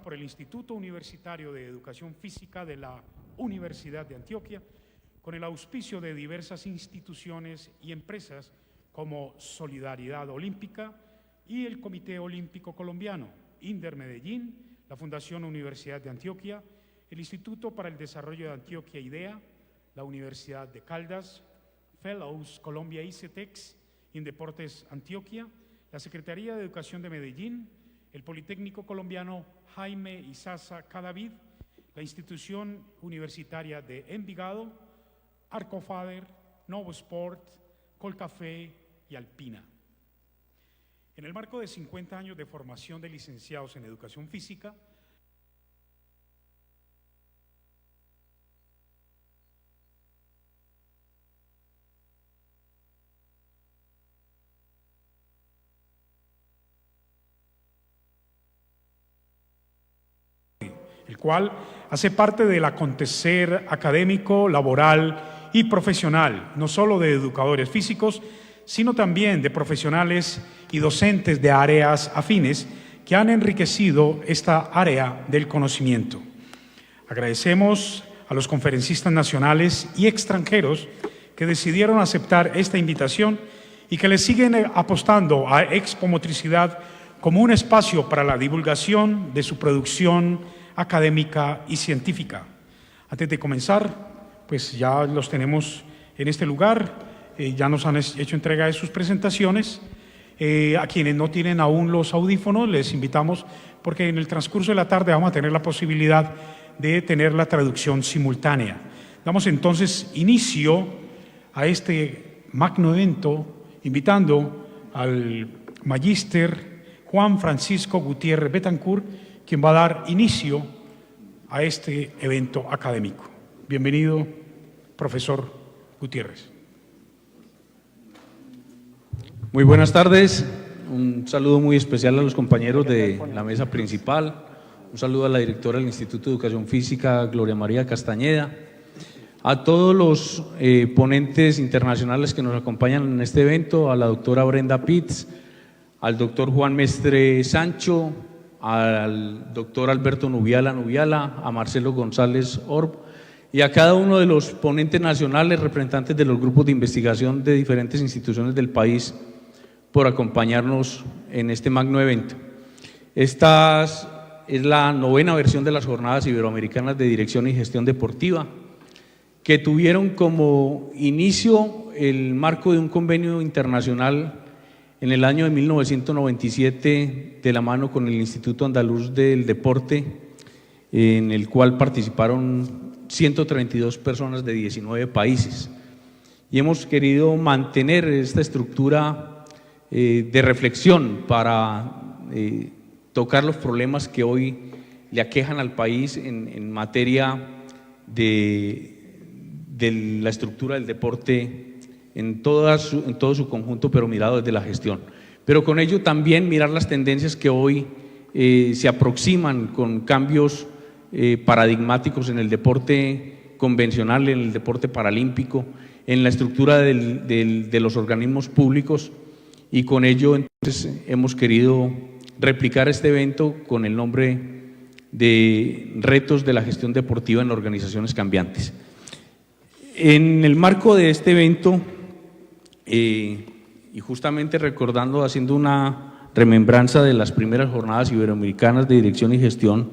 por el Instituto Universitario de Educación Física de la Universidad de Antioquia, con el auspicio de diversas instituciones y empresas como Solidaridad Olímpica y el Comité Olímpico Colombiano, Inder Medellín, la Fundación Universidad de Antioquia, el Instituto para el Desarrollo de Antioquia IDEA, la Universidad de Caldas, Fellows Colombia ICETEX, Indeportes Antioquia, la Secretaría de Educación de Medellín, el Politécnico Colombiano Jaime Isaza Cadavid, la Institución Universitaria de Envigado, Arcofader, Novo Sport, Colcafé y Alpina. En el marco de 50 años de formación de licenciados en Educación Física, el cual hace parte del acontecer académico, laboral y profesional, no solo de educadores físicos, sino también de profesionales y docentes de áreas afines que han enriquecido esta área del conocimiento. Agradecemos a los conferencistas nacionales y extranjeros que decidieron aceptar esta invitación y que le siguen apostando a Expo Motricidad como un espacio para la divulgación de su producción académica y científica. Antes de comenzar, pues ya los tenemos en este lugar, ya nos han hecho entrega de sus presentaciones. A quienes no tienen aún los audífonos, les invitamos, porque en el transcurso de la tarde vamos a tener la posibilidad de tener la traducción simultánea. Damos entonces inicio a este magno evento, invitando al magíster Juan Francisco Gutiérrez Betancourt, quien va a dar inicio a este evento académico. Bienvenido, profesor Gutiérrez. Muy buenas tardes, un saludo muy especial a los compañeros de la mesa principal, un saludo a la directora del Instituto de Educación Física, Gloria María Castañeda, a todos los ponentes internacionales que nos acompañan en este evento, a la doctora Brenda Pitts, al doctor Juan Mestre Sancho, al doctor Alberto Nubiala, a Marcelo González Orb y a cada uno de los ponentes nacionales, representantes de los grupos de investigación de diferentes instituciones del país, por acompañarnos en este magno evento. Esta es la 9ª versión de las Jornadas Iberoamericanas de Dirección y Gestión Deportiva, que tuvieron como inicio el marco de un convenio internacional en el año de 1997, de la mano con el Instituto Andaluz del Deporte, en el cual participaron 132 personas de 19 países. Y hemos querido mantener esta estructura de reflexión para tocar los problemas que hoy le aquejan al país en materia de la estructura del deporte en todo su conjunto, pero mirado desde la gestión. Pero con ello también mirar las tendencias que hoy se aproximan con cambios paradigmáticos en el deporte convencional, en el deporte paralímpico, en la estructura de los organismos públicos, y con ello entonces hemos querido replicar este evento con el nombre de Retos de la Gestión Deportiva en Organizaciones Cambiantes. En el marco de este evento, y justamente recordando, haciendo una remembranza de las primeras Jornadas Iberoamericanas de Dirección y Gestión,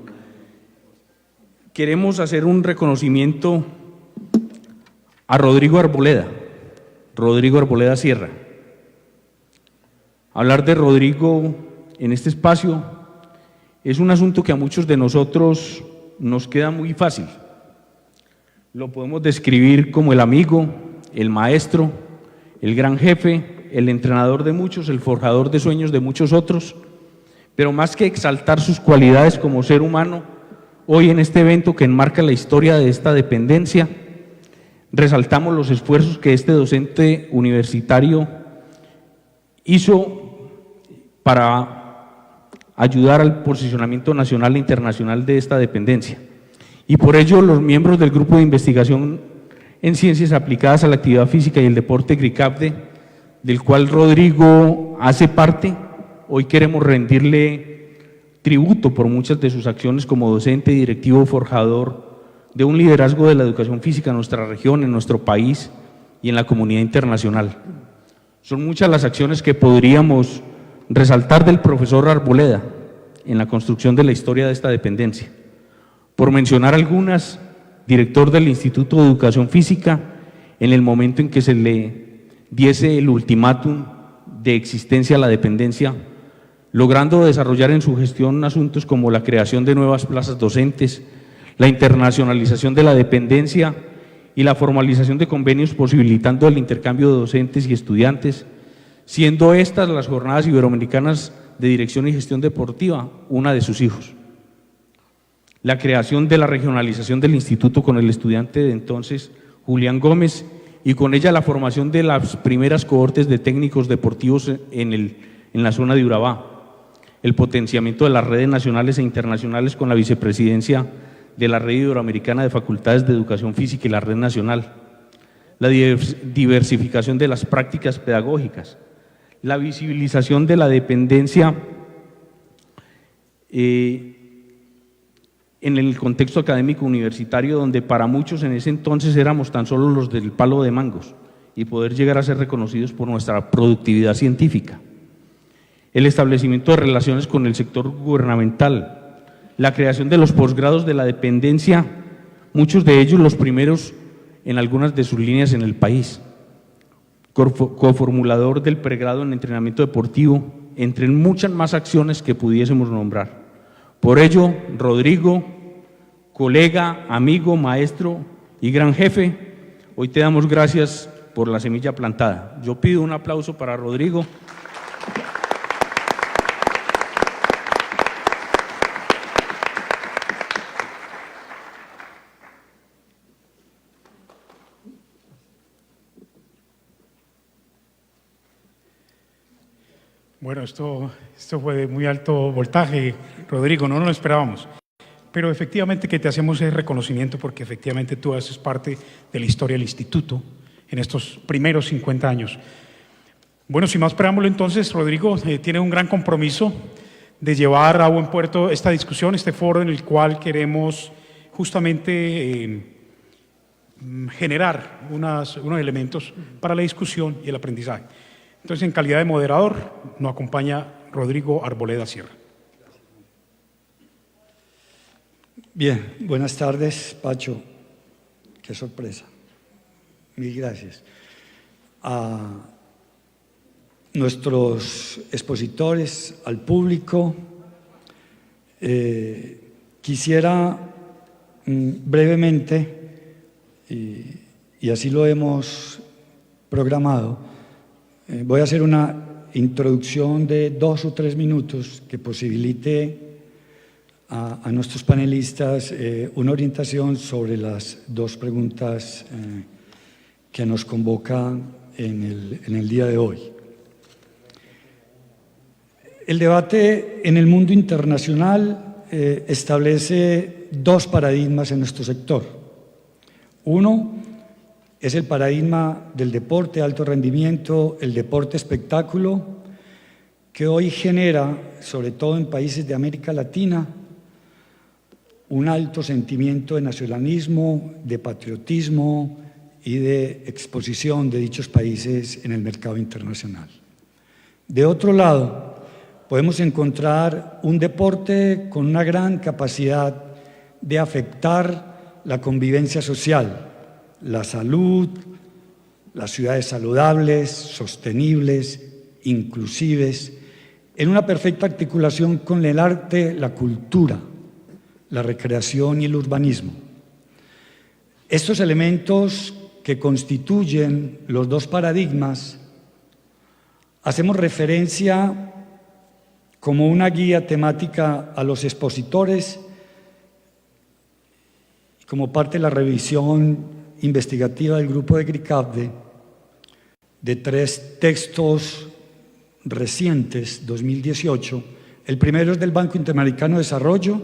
queremos hacer un reconocimiento a Rodrigo Arboleda Sierra. Hablar de Rodrigo en este espacio es un asunto que a muchos de nosotros nos queda muy fácil. Lo podemos describir como el amigo, el maestro, el gran jefe, el entrenador de muchos, el forjador de sueños de muchos otros, pero más que exaltar sus cualidades como ser humano, hoy en este evento que enmarca la historia de esta dependencia, resaltamos los esfuerzos que este docente universitario hizo para ayudar al posicionamiento nacional e internacional de esta dependencia. Y por ello los miembros del Grupo de Investigación en Ciencias Aplicadas a la Actividad Física y el Deporte GRICAPDE, del cual Rodrigo hace parte, hoy queremos rendirle tributo por muchas de sus acciones como docente, directivo, forjador de un liderazgo de la educación física en nuestra región, en nuestro país y en la comunidad internacional. Son muchas las acciones que podríamos resaltar del profesor Arboleda en la construcción de la historia de esta dependencia. Por mencionar algunas, director del Instituto de Educación Física en el momento en que se le diese el ultimátum de existencia a la dependencia, logrando desarrollar en su gestión asuntos como la creación de nuevas plazas docentes, la internacionalización de la dependencia y la formalización de convenios posibilitando el intercambio de docentes y estudiantes, siendo estas las Jornadas Iberoamericanas de Dirección y Gestión Deportiva una de sus hijos. La creación de la regionalización del instituto con el estudiante de entonces Julián Gómez y con ella la formación de las primeras cohortes de técnicos deportivos en la zona de Urabá, el potenciamiento de las redes nacionales e internacionales con la vicepresidencia de la Red Iberoamericana de Facultades de Educación Física y la Red Nacional, la diversificación de las prácticas pedagógicas, la visibilización de la dependencia en el contexto académico universitario, donde para muchos en ese entonces éramos tan solo los del palo de mangos, y poder llegar a ser reconocidos por nuestra productividad científica. El establecimiento de relaciones con el sector gubernamental, la creación de los posgrados de la dependencia, muchos de ellos los primeros en algunas de sus líneas en el país, coformulador del pregrado en entrenamiento deportivo, entre muchas más acciones que pudiésemos nombrar. Por ello, Rodrigo, colega, amigo, maestro y gran jefe, hoy te damos gracias por la semilla plantada. Yo pido un aplauso para Rodrigo. Bueno, esto fue de muy alto voltaje, Rodrigo, no nos lo esperábamos. Pero efectivamente que te hacemos ese reconocimiento porque efectivamente tú haces parte de la historia del instituto en estos primeros 50 años. Bueno, sin más preámbulo entonces, Rodrigo tiene un gran compromiso de llevar a buen puerto esta discusión, este foro en el cual queremos justamente generar unos elementos para la discusión y el aprendizaje. Entonces, en calidad de moderador, nos acompaña Rodrigo Arboleda Sierra. Bien, buenas tardes, Pacho. Qué sorpresa. Mil gracias. A nuestros expositores, al público, quisiera brevemente, y así lo hemos programado, voy a hacer una introducción de 2 o 3 minutos que posibilite a nuestros panelistas una orientación sobre las 2 preguntas que nos convocan en el día de hoy. El debate en el mundo internacional establece 2 paradigmas en nuestro sector. Uno es el paradigma del deporte de alto rendimiento, el deporte espectáculo, que hoy genera, sobre todo en países de América Latina, un alto sentimiento de nacionalismo, de patriotismo y de exposición de dichos países en el mercado internacional. De otro lado, podemos encontrar un deporte con una gran capacidad de afectar la convivencia social, la salud, las ciudades saludables, sostenibles, inclusives, en una perfecta articulación con el arte, la cultura, la recreación y el urbanismo. Estos elementos que constituyen los 2 paradigmas, hacemos referencia como una guía temática a los expositores, como parte de la revisión investigativa del grupo de GRICAPDE, de 3 textos recientes, 2018. El primero es del Banco Interamericano de Desarrollo,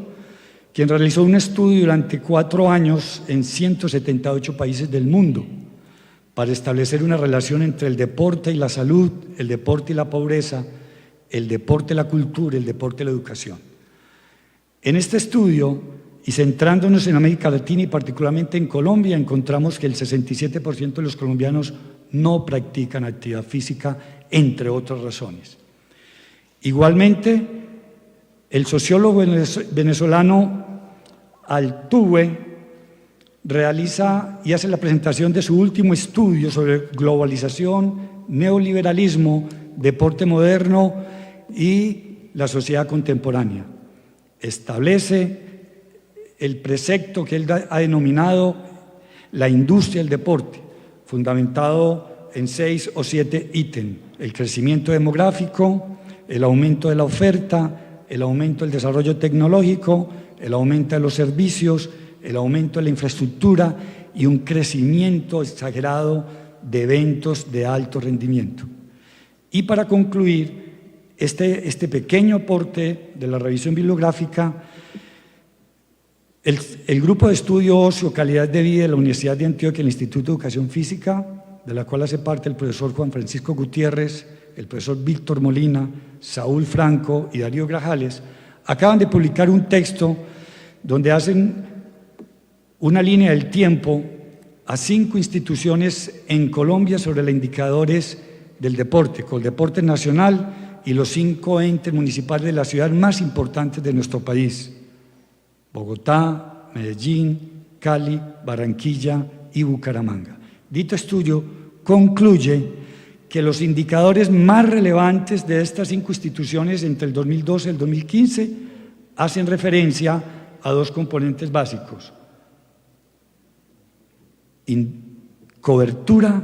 quien realizó un estudio durante 4 años en 178 países del mundo para establecer una relación entre el deporte y la salud, el deporte y la pobreza, el deporte y la cultura, el deporte y la educación. En este estudio, y centrándonos en América Latina y particularmente en Colombia, encontramos que el 67% de los colombianos no practican actividad física, entre otras razones. Igualmente, el sociólogo venezolano Altuve realiza y hace la presentación de su último estudio sobre globalización, neoliberalismo, deporte moderno y la sociedad contemporánea. Establece el precepto que él ha denominado la industria del deporte, fundamentado en 6 o 7 ítems: el crecimiento demográfico, el aumento de la oferta, el aumento del desarrollo tecnológico, el aumento de los servicios, el aumento de la infraestructura y un crecimiento exagerado de eventos de alto rendimiento. Y para concluir este pequeño aporte de la revisión bibliográfica, el grupo de estudio Ocio, Calidad de Vida de la Universidad de Antioquia, el Instituto de Educación Física, de la cual hace parte el profesor Juan Francisco Gutiérrez, el profesor Víctor Molina, Saúl Franco y Darío Grajales, acaban de publicar un texto donde hacen una línea del tiempo a 5 instituciones en Colombia sobre los indicadores del deporte, Coldeportes Nacional y los 5 entes municipales de las ciudades más importantes de nuestro país: Bogotá, Medellín, Cali, Barranquilla y Bucaramanga. Dicho estudio concluye que los indicadores más relevantes de estas 5 instituciones entre el 2012 y el 2015 hacen referencia a 2 componentes básicos: cobertura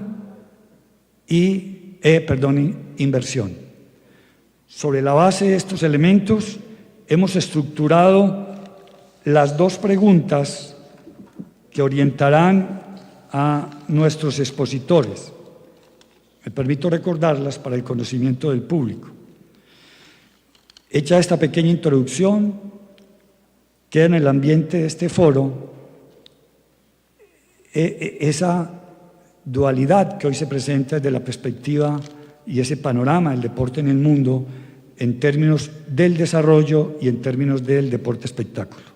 y inversión. Sobre la base de estos elementos hemos estructurado las 2 preguntas que orientarán a nuestros expositores. Me permito recordarlas para el conocimiento del público. Hecha esta pequeña introducción, queda en el ambiente de este foro esa dualidad que hoy se presenta desde la perspectiva y ese panorama del deporte en el mundo en términos del desarrollo y en términos del deporte espectáculo.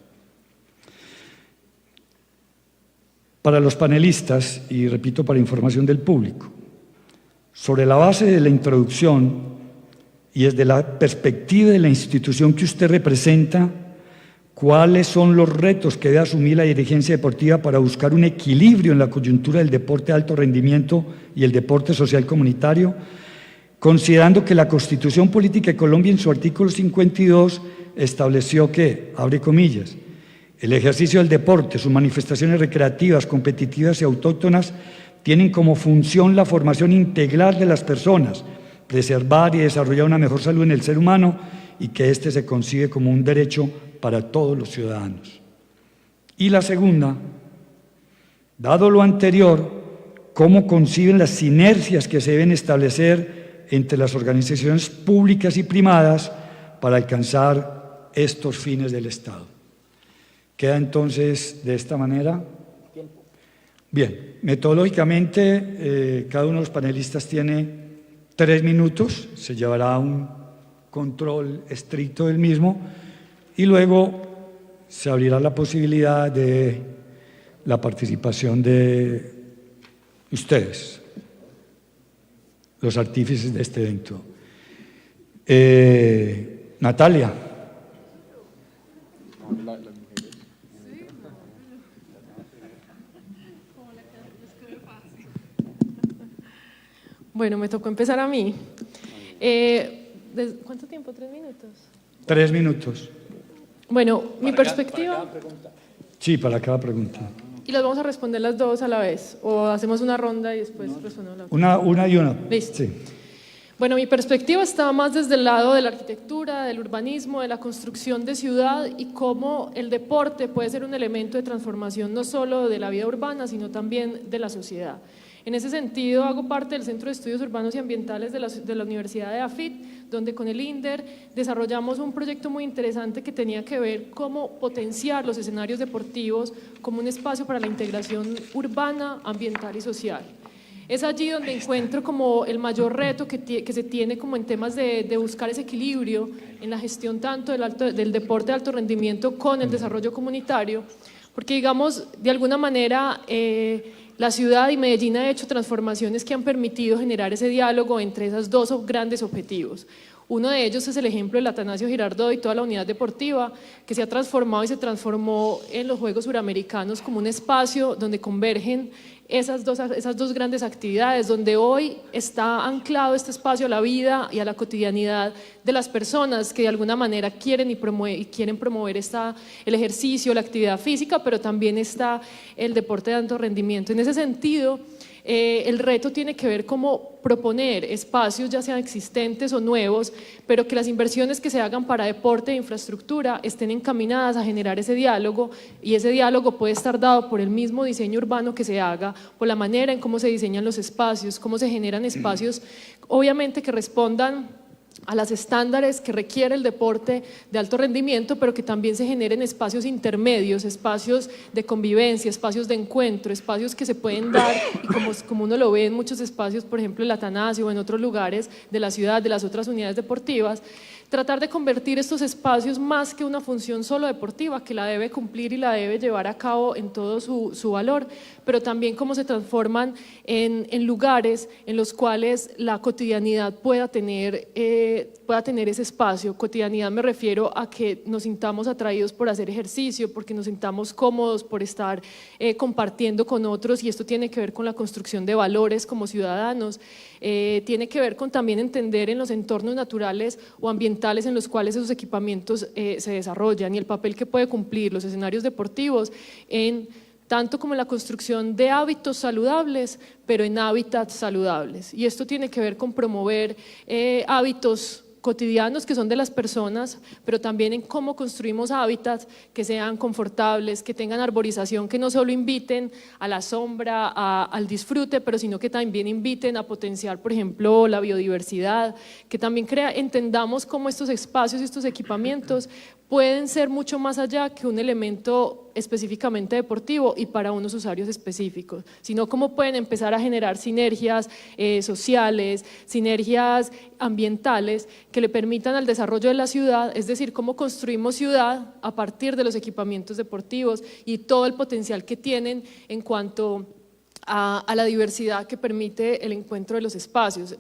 Para los panelistas, y repito, para información del público, sobre la base de la introducción y desde la perspectiva de la institución que usted representa, ¿cuáles son los retos que debe asumir la dirigencia deportiva para buscar un equilibrio en la coyuntura del deporte de alto rendimiento y el deporte social comunitario? Considerando que la Constitución Política de Colombia en su artículo 52 estableció que, abre comillas, el ejercicio del deporte, sus manifestaciones recreativas, competitivas y autóctonas tienen como función la formación integral de las personas, preservar y desarrollar una mejor salud en el ser humano y que éste se concibe como un derecho para todos los ciudadanos. Y la segunda, dado lo anterior, ¿cómo conciben las sinergias que se deben establecer entre las organizaciones públicas y privadas para alcanzar estos fines del Estado? Queda entonces de esta manera. Bien, metodológicamente cada uno de los panelistas tiene 3 minutos, se llevará un control estricto del mismo y luego se abrirá la posibilidad de la participación de ustedes, los artífices de este evento. Natalia. Bueno, me tocó empezar a mí. ¿Cuánto tiempo? ¿3 minutos? 3 minutos. Bueno, mi perspectiva… Sí, para cada pregunta. ¿Y las vamos a responder las 2 a la vez? ¿O hacemos una ronda y después respondemos la otra? Una y una. Listo. Sí. Bueno, mi perspectiva está más desde el lado de la arquitectura, del urbanismo, de la construcción de ciudad y cómo el deporte puede ser un elemento de transformación no solo de la vida urbana, sino también de la sociedad. En ese sentido, hago parte del Centro de Estudios Urbanos y Ambientales de la Universidad de AFIT, donde con el INDER desarrollamos un proyecto muy interesante que tenía que ver cómo potenciar los escenarios deportivos como un espacio para la integración urbana, ambiental y social. Es allí donde encuentro como el mayor reto que se tiene como en temas de buscar ese equilibrio en la gestión tanto del deporte de alto rendimiento con el desarrollo comunitario, porque digamos, de alguna manera la ciudad y Medellín ha hecho transformaciones que han permitido generar ese diálogo entre esos dos grandes objetivos. Uno de ellos es el ejemplo del Atanasio Girardot y toda la unidad deportiva que se ha transformado y se transformó en los Juegos Suramericanos como un espacio donde convergen esas dos grandes actividades, donde hoy está anclado este espacio a la vida y a la cotidianidad de las personas que de alguna manera quieren promover el ejercicio, la actividad física, pero también está el deporte de alto rendimiento. En ese sentido, el reto tiene que ver cómo proponer espacios, ya sean existentes o nuevos, pero que las inversiones que se hagan para deporte e infraestructura estén encaminadas a generar ese diálogo, y ese diálogo puede estar dado por el mismo diseño urbano que se haga, por la manera en cómo se diseñan los espacios, cómo se generan espacios, obviamente que respondan a los estándares que requiere el deporte de alto rendimiento, pero que también se generen espacios intermedios, espacios de convivencia, espacios de encuentro, espacios que se pueden dar, y como uno lo ve en muchos espacios, por ejemplo el Atanasio o en otros lugares de la ciudad, de las otras unidades deportivas, tratar de convertir estos espacios más que una función solo deportiva, que la debe cumplir y la debe llevar a cabo en todo su valor, pero también cómo se transforman en lugares en los cuales la cotidianidad pueda tener ese espacio. Cotidianidad me refiero a que nos sintamos atraídos por hacer ejercicio, porque nos sintamos cómodos por estar compartiendo con otros, y esto tiene que ver con la construcción de valores como ciudadanos, tiene que ver con también entender en los entornos naturales o ambientales en los cuales esos equipamientos se desarrollan, y el papel que puede cumplir los escenarios deportivos tanto como en la construcción de hábitos saludables, pero en hábitats saludables. Y esto tiene que ver con promover hábitos cotidianos que son de las personas, pero también en cómo construimos hábitats que sean confortables, que tengan arborización, que no solo inviten a la sombra, al disfrute, pero sino que también inviten a potenciar, por ejemplo, la biodiversidad, que también entendamos cómo estos espacios y estos equipamientos pueden ser mucho más allá que un elemento específicamente deportivo y para unos usuarios específicos, sino cómo pueden empezar a generar sinergias sociales, sinergias ambientales que le permitan al desarrollo de la ciudad, es decir, cómo construimos ciudad a partir de los equipamientos deportivos y todo el potencial que tienen en cuanto a la diversidad que permite el encuentro de los espacios.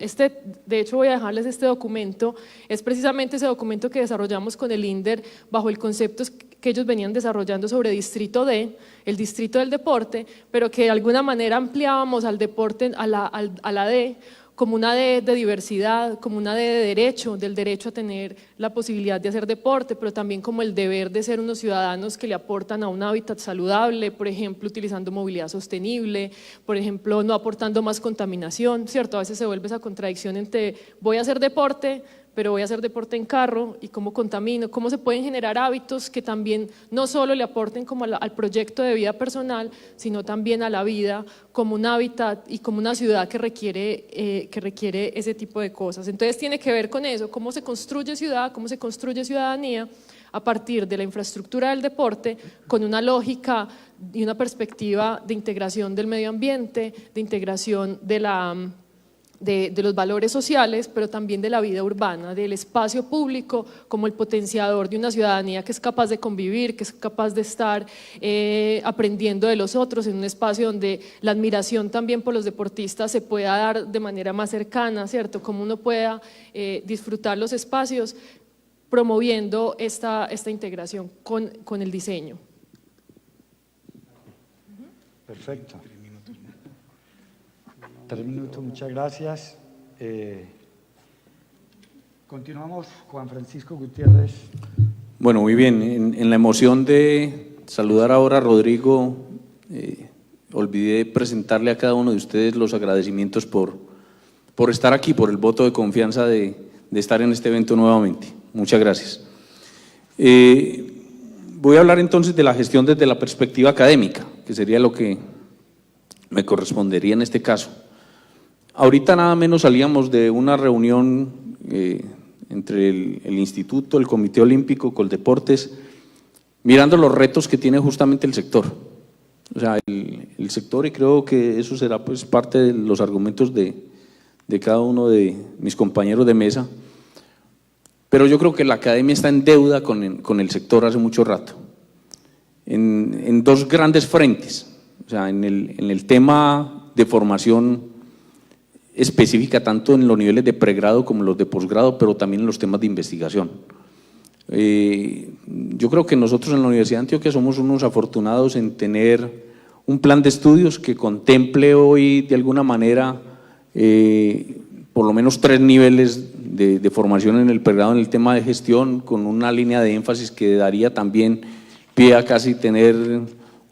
De hecho, voy a dejarles este documento, es precisamente ese documento que desarrollamos con el INDER bajo el concepto que ellos venían desarrollando sobre Distrito D, el Distrito del Deporte, pero que de alguna manera ampliábamos al deporte, a la D, como una D de diversidad, como una D de derecho, del derecho a tener la posibilidad de hacer deporte, pero también como el deber de ser unos ciudadanos que le aportan a un hábitat saludable, por ejemplo, utilizando movilidad sostenible, por ejemplo, no aportando más contaminación, ¿cierto? A veces se vuelve esa contradicción entre voy a hacer deporte, pero voy a hacer deporte en carro y cómo contamino, cómo se pueden generar hábitos que también no solo le aporten como al proyecto de vida personal, sino también a la vida como un hábitat y como una ciudad que requiere ese tipo de cosas. Entonces tiene que ver con eso, cómo se construye ciudad, cómo se construye ciudadanía a partir de la infraestructura del deporte con una lógica y una perspectiva de integración del medio ambiente, de integración de los valores sociales, pero también de la vida urbana, del espacio público como el potenciador de una ciudadanía que es capaz de convivir, que es capaz de estar aprendiendo de los otros en un espacio donde la admiración también por los deportistas se pueda dar de manera más cercana, ¿cierto? Como uno pueda disfrutar los espacios promoviendo esta integración con el diseño. Perfecto. 3 minutos, muchas gracias. Continuamos, Juan Francisco Gutiérrez. Bueno, muy bien. En la emoción de saludar ahora a Rodrigo, olvidé presentarle a cada uno de ustedes los agradecimientos por estar aquí, por el voto de confianza de estar en este evento nuevamente. Muchas gracias. Voy a hablar entonces de la gestión desde la perspectiva académica, que sería lo que me correspondería en este caso. Ahorita nada menos salíamos de una reunión entre el Instituto, el Comité Olímpico, Coldeportes, mirando los retos que tiene justamente el sector. O sea, el sector, y creo que eso será pues parte de los argumentos de cada uno de mis compañeros de mesa, pero yo creo que la academia está en deuda con el sector hace mucho rato, en dos grandes frentes, o sea, en el tema de formación específica, tanto en los niveles de pregrado como en los de posgrado, pero también en los temas de investigación. Yo creo que nosotros en la Universidad de Antioquia somos unos afortunados en tener un plan de estudios que contemple hoy de alguna manera por lo menos 3 niveles de formación en el pregrado en el tema de gestión, con una línea de énfasis que daría también pie a casi tener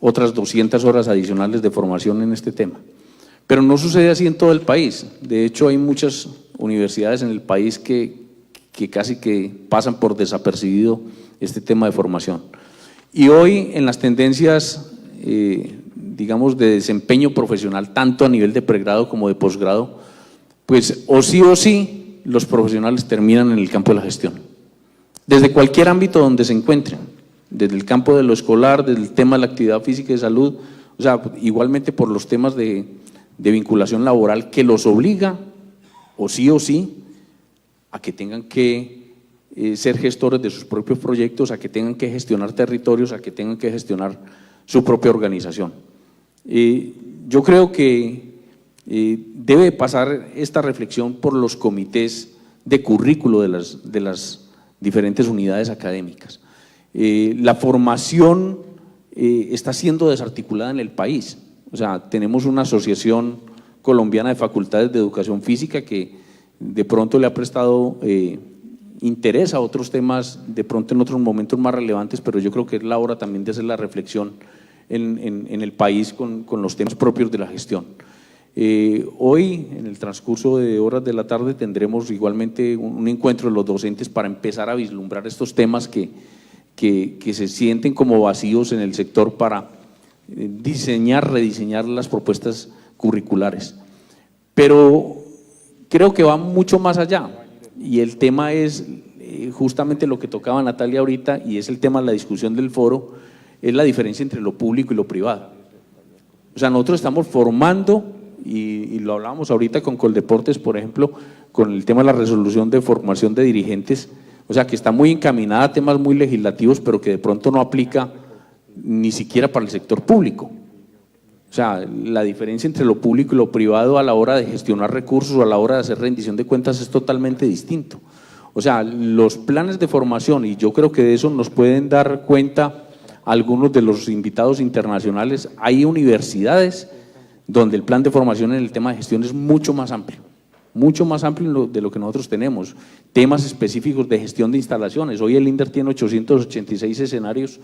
otras 200 horas adicionales de formación en este tema. Pero no sucede así en todo el país. De hecho, hay muchas universidades en el país que casi que pasan por desapercibido este tema de formación. Y hoy en las tendencias, digamos, de desempeño profesional, tanto a nivel de pregrado como de posgrado, pues o sí los profesionales terminan en el campo de la gestión, desde cualquier ámbito donde se encuentren, desde el campo de lo escolar, desde el tema de la actividad física y de salud, o sea, igualmente por los temas de vinculación laboral que los obliga, o sí, a que tengan que ser gestores de sus propios proyectos, a que tengan que gestionar territorios, a que tengan que gestionar su propia organización. Yo creo que debe pasar esta reflexión por los comités de currículo de las diferentes unidades académicas. La formación está siendo desarticulada en el país. O sea, tenemos una asociación colombiana de facultades de educación física que de pronto le ha prestado interés a otros temas, de pronto en otros momentos más relevantes, pero yo creo que es la hora también de hacer la reflexión en el país con los temas propios de la gestión. Hoy, en el transcurso de horas de la tarde, tendremos igualmente un encuentro de los docentes para empezar a vislumbrar estos temas que se sienten como vacíos en el sector para rediseñar las propuestas curriculares. Pero creo que va mucho más allá y el tema es justamente lo que tocaba Natalia ahorita y es el tema de la discusión del foro, es la diferencia entre lo público y lo privado. O sea, nosotros estamos formando y lo hablábamos ahorita con Coldeportes, por ejemplo, con el tema de la resolución de formación de dirigentes, o sea, que está muy encaminada a temas muy legislativos, pero que de pronto no aplica ni siquiera para el sector público. O sea, la diferencia entre lo público y lo privado a la hora de gestionar recursos o a la hora de hacer rendición de cuentas es totalmente distinto. O sea, los planes de formación, y yo creo que de eso nos pueden dar cuenta algunos de los invitados internacionales, hay universidades donde el plan de formación en el tema de gestión es mucho más amplio de lo que nosotros tenemos. Temas específicos de gestión de instalaciones. Hoy el INDER tiene 886 escenarios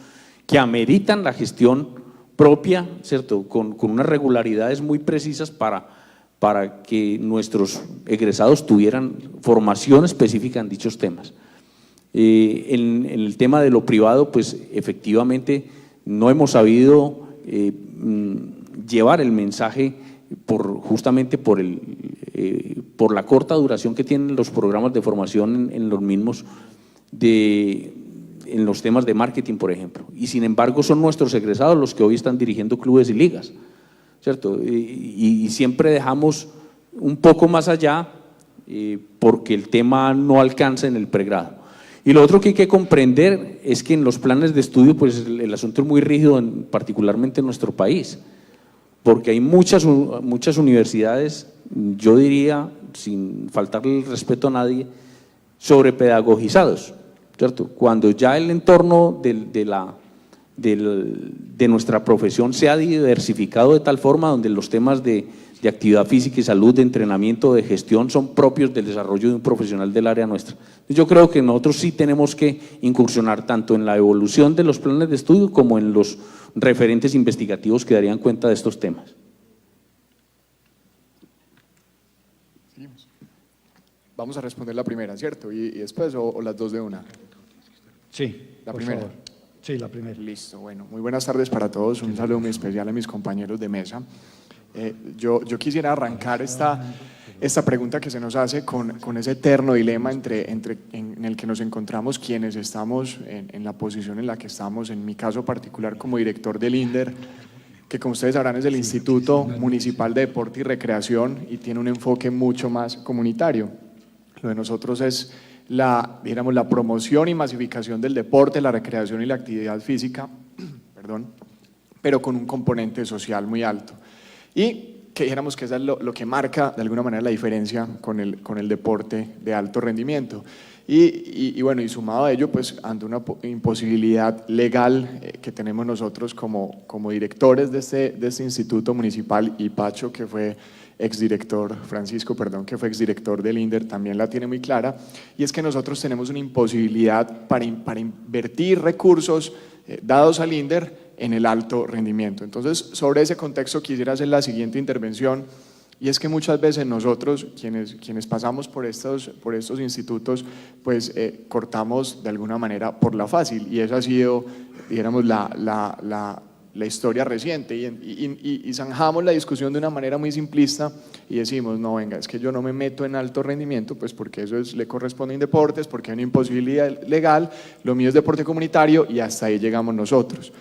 que ameritan la gestión propia, ¿cierto? Con unas regularidades muy precisas para que nuestros egresados tuvieran formación específica en dichos temas. En el tema de lo privado, pues efectivamente no hemos sabido llevar el mensaje justamente por la corta duración que tienen los programas de formación en los mismos, en los temas de marketing, por ejemplo. Y sin embargo son nuestros egresados los que hoy están dirigiendo clubes y ligas, ¿cierto? Y siempre dejamos un poco más allá porque el tema no alcanza en el pregrado. Y lo otro que hay que comprender es que en los planes de estudio, pues el asunto es muy rígido, particularmente en nuestro país, porque hay muchas universidades, yo diría, sin faltarle el respeto a nadie, sobrepedagogizados, ¿cierto? Cuando ya el entorno de nuestra profesión se ha diversificado de tal forma donde los temas de actividad física y salud, de entrenamiento, de gestión son propios del desarrollo de un profesional del área nuestra. Yo creo que nosotros sí tenemos que incursionar tanto en la evolución de los planes de estudio como en los referentes investigativos que darían cuenta de estos temas. Vamos a responder la primera, ¿cierto? ¿Y después o las dos de una? Sí, la primera. Favor. Sí, la primera. Listo, bueno, muy buenas tardes para todos, un saludo muy especial a mis compañeros de mesa. Yo quisiera arrancar esta pregunta que se nos hace con ese eterno dilema en el que nos encontramos quienes estamos en la posición en la que estamos, en mi caso particular como director del INDER, que como ustedes sabrán es el Instituto Municipal de Deporte y Recreación y tiene un enfoque mucho más comunitario. Lo de nosotros es la promoción y masificación del deporte, la recreación y la actividad física, perdón, pero con un componente social muy alto. Y que dijéramos que eso es lo que marca de alguna manera la diferencia con el deporte de alto rendimiento. Y bueno, y sumado a ello, pues ante una imposibilidad legal que tenemos nosotros como directores de este instituto municipal, y Pacho, que fue exdirector, Francisco, perdón, que fue exdirector del INDER, también la tiene muy clara, y es que nosotros tenemos una imposibilidad para invertir recursos dados al INDER en el alto rendimiento. Entonces, sobre ese contexto quisiera hacer la siguiente intervención, y es que muchas veces nosotros, quienes pasamos por estos institutos, pues cortamos de alguna manera por la fácil, y eso ha sido, dijéramos, la historia reciente, y zanjamos la discusión de una manera muy simplista y decimos, no, venga, es que yo no me meto en alto rendimiento, pues porque eso le corresponde a Indeportes, porque hay una imposibilidad legal, lo mío es deporte comunitario y hasta ahí llegamos nosotros.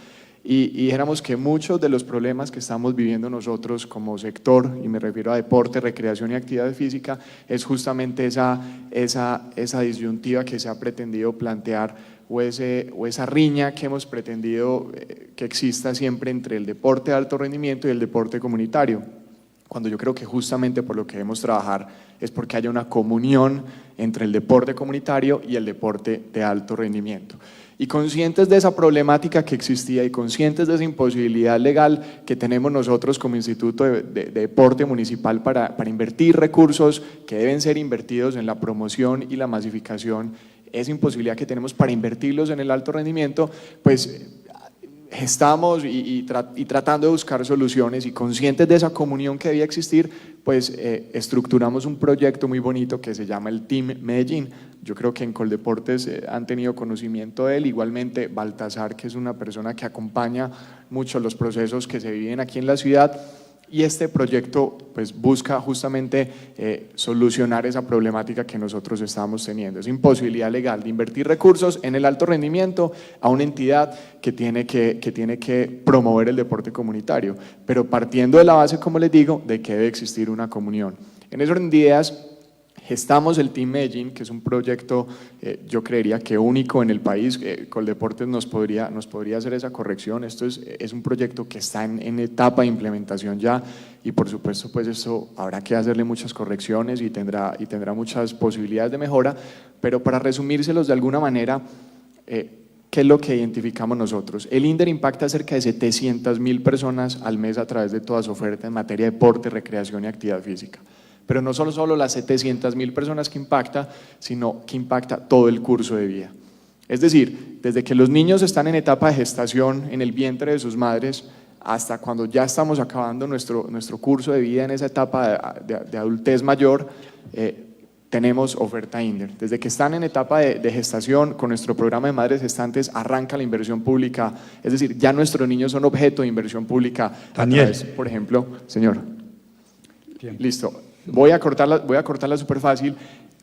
Y dijéramos que muchos de los problemas que estamos viviendo nosotros como sector, y me refiero a deporte, recreación y actividad física, es justamente esa disyuntiva que se ha pretendido plantear o esa riña que hemos pretendido que exista siempre entre el deporte de alto rendimiento y el deporte comunitario, cuando yo creo que justamente por lo que debemos trabajar es porque haya una comunión entre el deporte comunitario y el deporte de alto rendimiento. Y conscientes de esa problemática que existía y conscientes de esa imposibilidad legal que tenemos nosotros como Instituto de Deporte Municipal para invertir recursos que deben ser invertidos en la promoción y la masificación, esa imposibilidad que tenemos para invertirlos en el alto rendimiento, pues estamos y tratando de buscar soluciones, y conscientes de esa comunión que debía existir, pues estructuramos un proyecto muy bonito que se llama el Team Medellín. Yo creo que en Coldeportes han tenido conocimiento de él, igualmente Baltasar, que es una persona que acompaña mucho los procesos que se viven aquí en la ciudad, y este proyecto pues busca justamente solucionar esa problemática que nosotros estamos teniendo, esa imposibilidad legal de invertir recursos en el alto rendimiento a una entidad que tiene que promover el deporte comunitario, pero partiendo de la base, como les digo, de que debe existir una comunión. En esos días gestamos el Team Medellín, que es un proyecto, yo creería que único en el país. Coldeportes nos podría hacer esa corrección. Esto es un proyecto que está en etapa de implementación ya, y por supuesto pues esto habrá que hacerle muchas correcciones y tendrá muchas posibilidades de mejora, pero para resumírselos de alguna manera, ¿qué es lo que identificamos nosotros? El INDER impacta a cerca de 700.000 personas al mes a través de toda su oferta en materia de deporte, recreación y actividad física. Pero no solo las 700.000 personas que impacta, sino que impacta todo el curso de vida. Es decir, desde que los niños están en etapa de gestación en el vientre de sus madres, hasta cuando ya estamos acabando nuestro curso de vida en esa etapa de adultez mayor, tenemos oferta INDER. Desde que están en etapa de gestación, con nuestro programa de madres gestantes arranca la inversión pública, es decir, ya nuestros niños son objeto de inversión pública. Daniel. A través, por ejemplo, señor. Bien. Listo. Voy a cortarla súper fácil.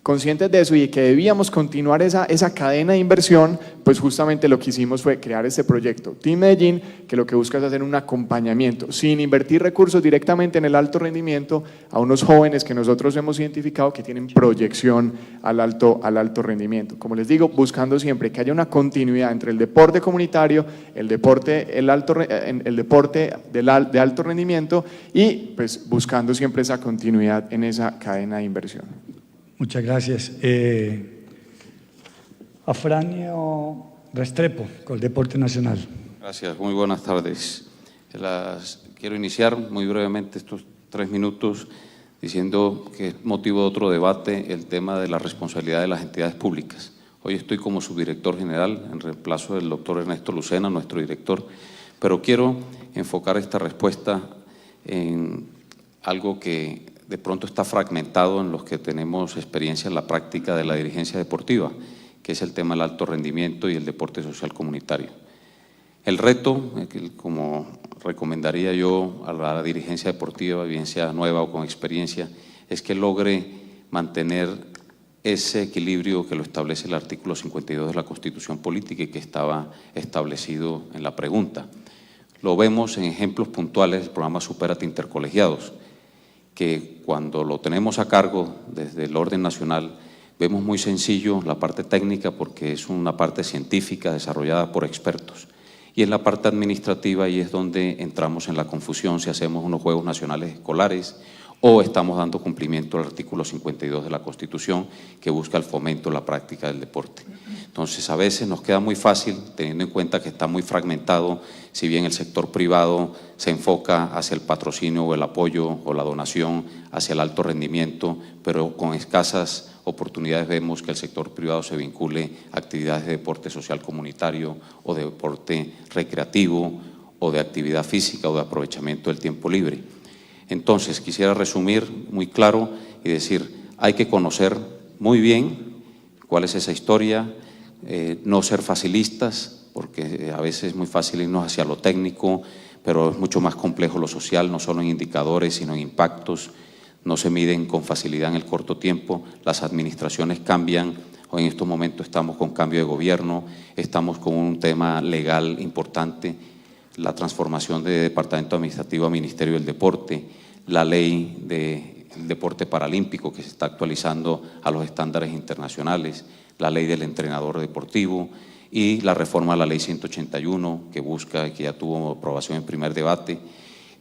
Conscientes de eso y de que debíamos continuar esa cadena de inversión, pues justamente lo que hicimos fue crear este proyecto Team Medellín, que lo que busca es hacer un acompañamiento, sin invertir recursos directamente en el alto rendimiento, a unos jóvenes que nosotros hemos identificado que tienen proyección al alto rendimiento. Como les digo, buscando siempre que haya una continuidad entre el deporte comunitario, el deporte de alto rendimiento, y pues buscando siempre esa continuidad en esa cadena de inversión. Muchas gracias. Afranio Restrepo, Coldeporte Nacional. Gracias, muy buenas tardes. Quiero iniciar muy brevemente estos 3 minutos diciendo que es motivo de otro debate el tema de la responsabilidad de las entidades públicas. Hoy estoy como subdirector general en reemplazo del doctor Ernesto Lucena, nuestro director, pero quiero enfocar esta respuesta en algo que de pronto está fragmentado en los que tenemos experiencia en la práctica de la dirigencia deportiva, que es el tema del alto rendimiento y el deporte social comunitario. El reto, como recomendaría yo a la dirigencia deportiva, bien sea nueva o con experiencia, es que logre mantener ese equilibrio que lo establece el artículo 52 de la Constitución Política y que estaba establecido en la pregunta. Lo vemos en ejemplos puntuales del programa Supérate Intercolegiados, que cuando lo tenemos a cargo desde el orden nacional, vemos muy sencillo la parte técnica porque es una parte científica desarrollada por expertos. Y en la parte administrativa ahí es donde entramos en la confusión si hacemos unos Juegos Nacionales Escolares o estamos dando cumplimiento al artículo 52 de la Constitución que busca el fomento de la práctica del deporte. Entonces a veces nos queda muy fácil, teniendo en cuenta que está muy fragmentado, si bien el sector privado se enfoca hacia el patrocinio o el apoyo o la donación, hacia el alto rendimiento, pero con escasas oportunidades vemos que el sector privado se vincule a actividades de deporte social comunitario o de deporte recreativo o de actividad física o de aprovechamiento del tiempo libre. Entonces, quisiera resumir muy claro y decir, hay que conocer muy bien cuál es esa historia, no ser facilistas, porque a veces es muy fácil irnos hacia lo técnico, pero es mucho más complejo lo social, no solo en indicadores, sino en impactos, no se miden con facilidad en el corto tiempo, las administraciones cambian, hoy en estos momentos estamos con cambio de gobierno, estamos con un tema legal importante, la transformación de Departamento Administrativo a Ministerio del Deporte, la ley del deporte paralímpico que se está actualizando a los estándares internacionales, la ley del entrenador deportivo y la reforma a la ley 181 que busca, que ya tuvo aprobación en primer debate.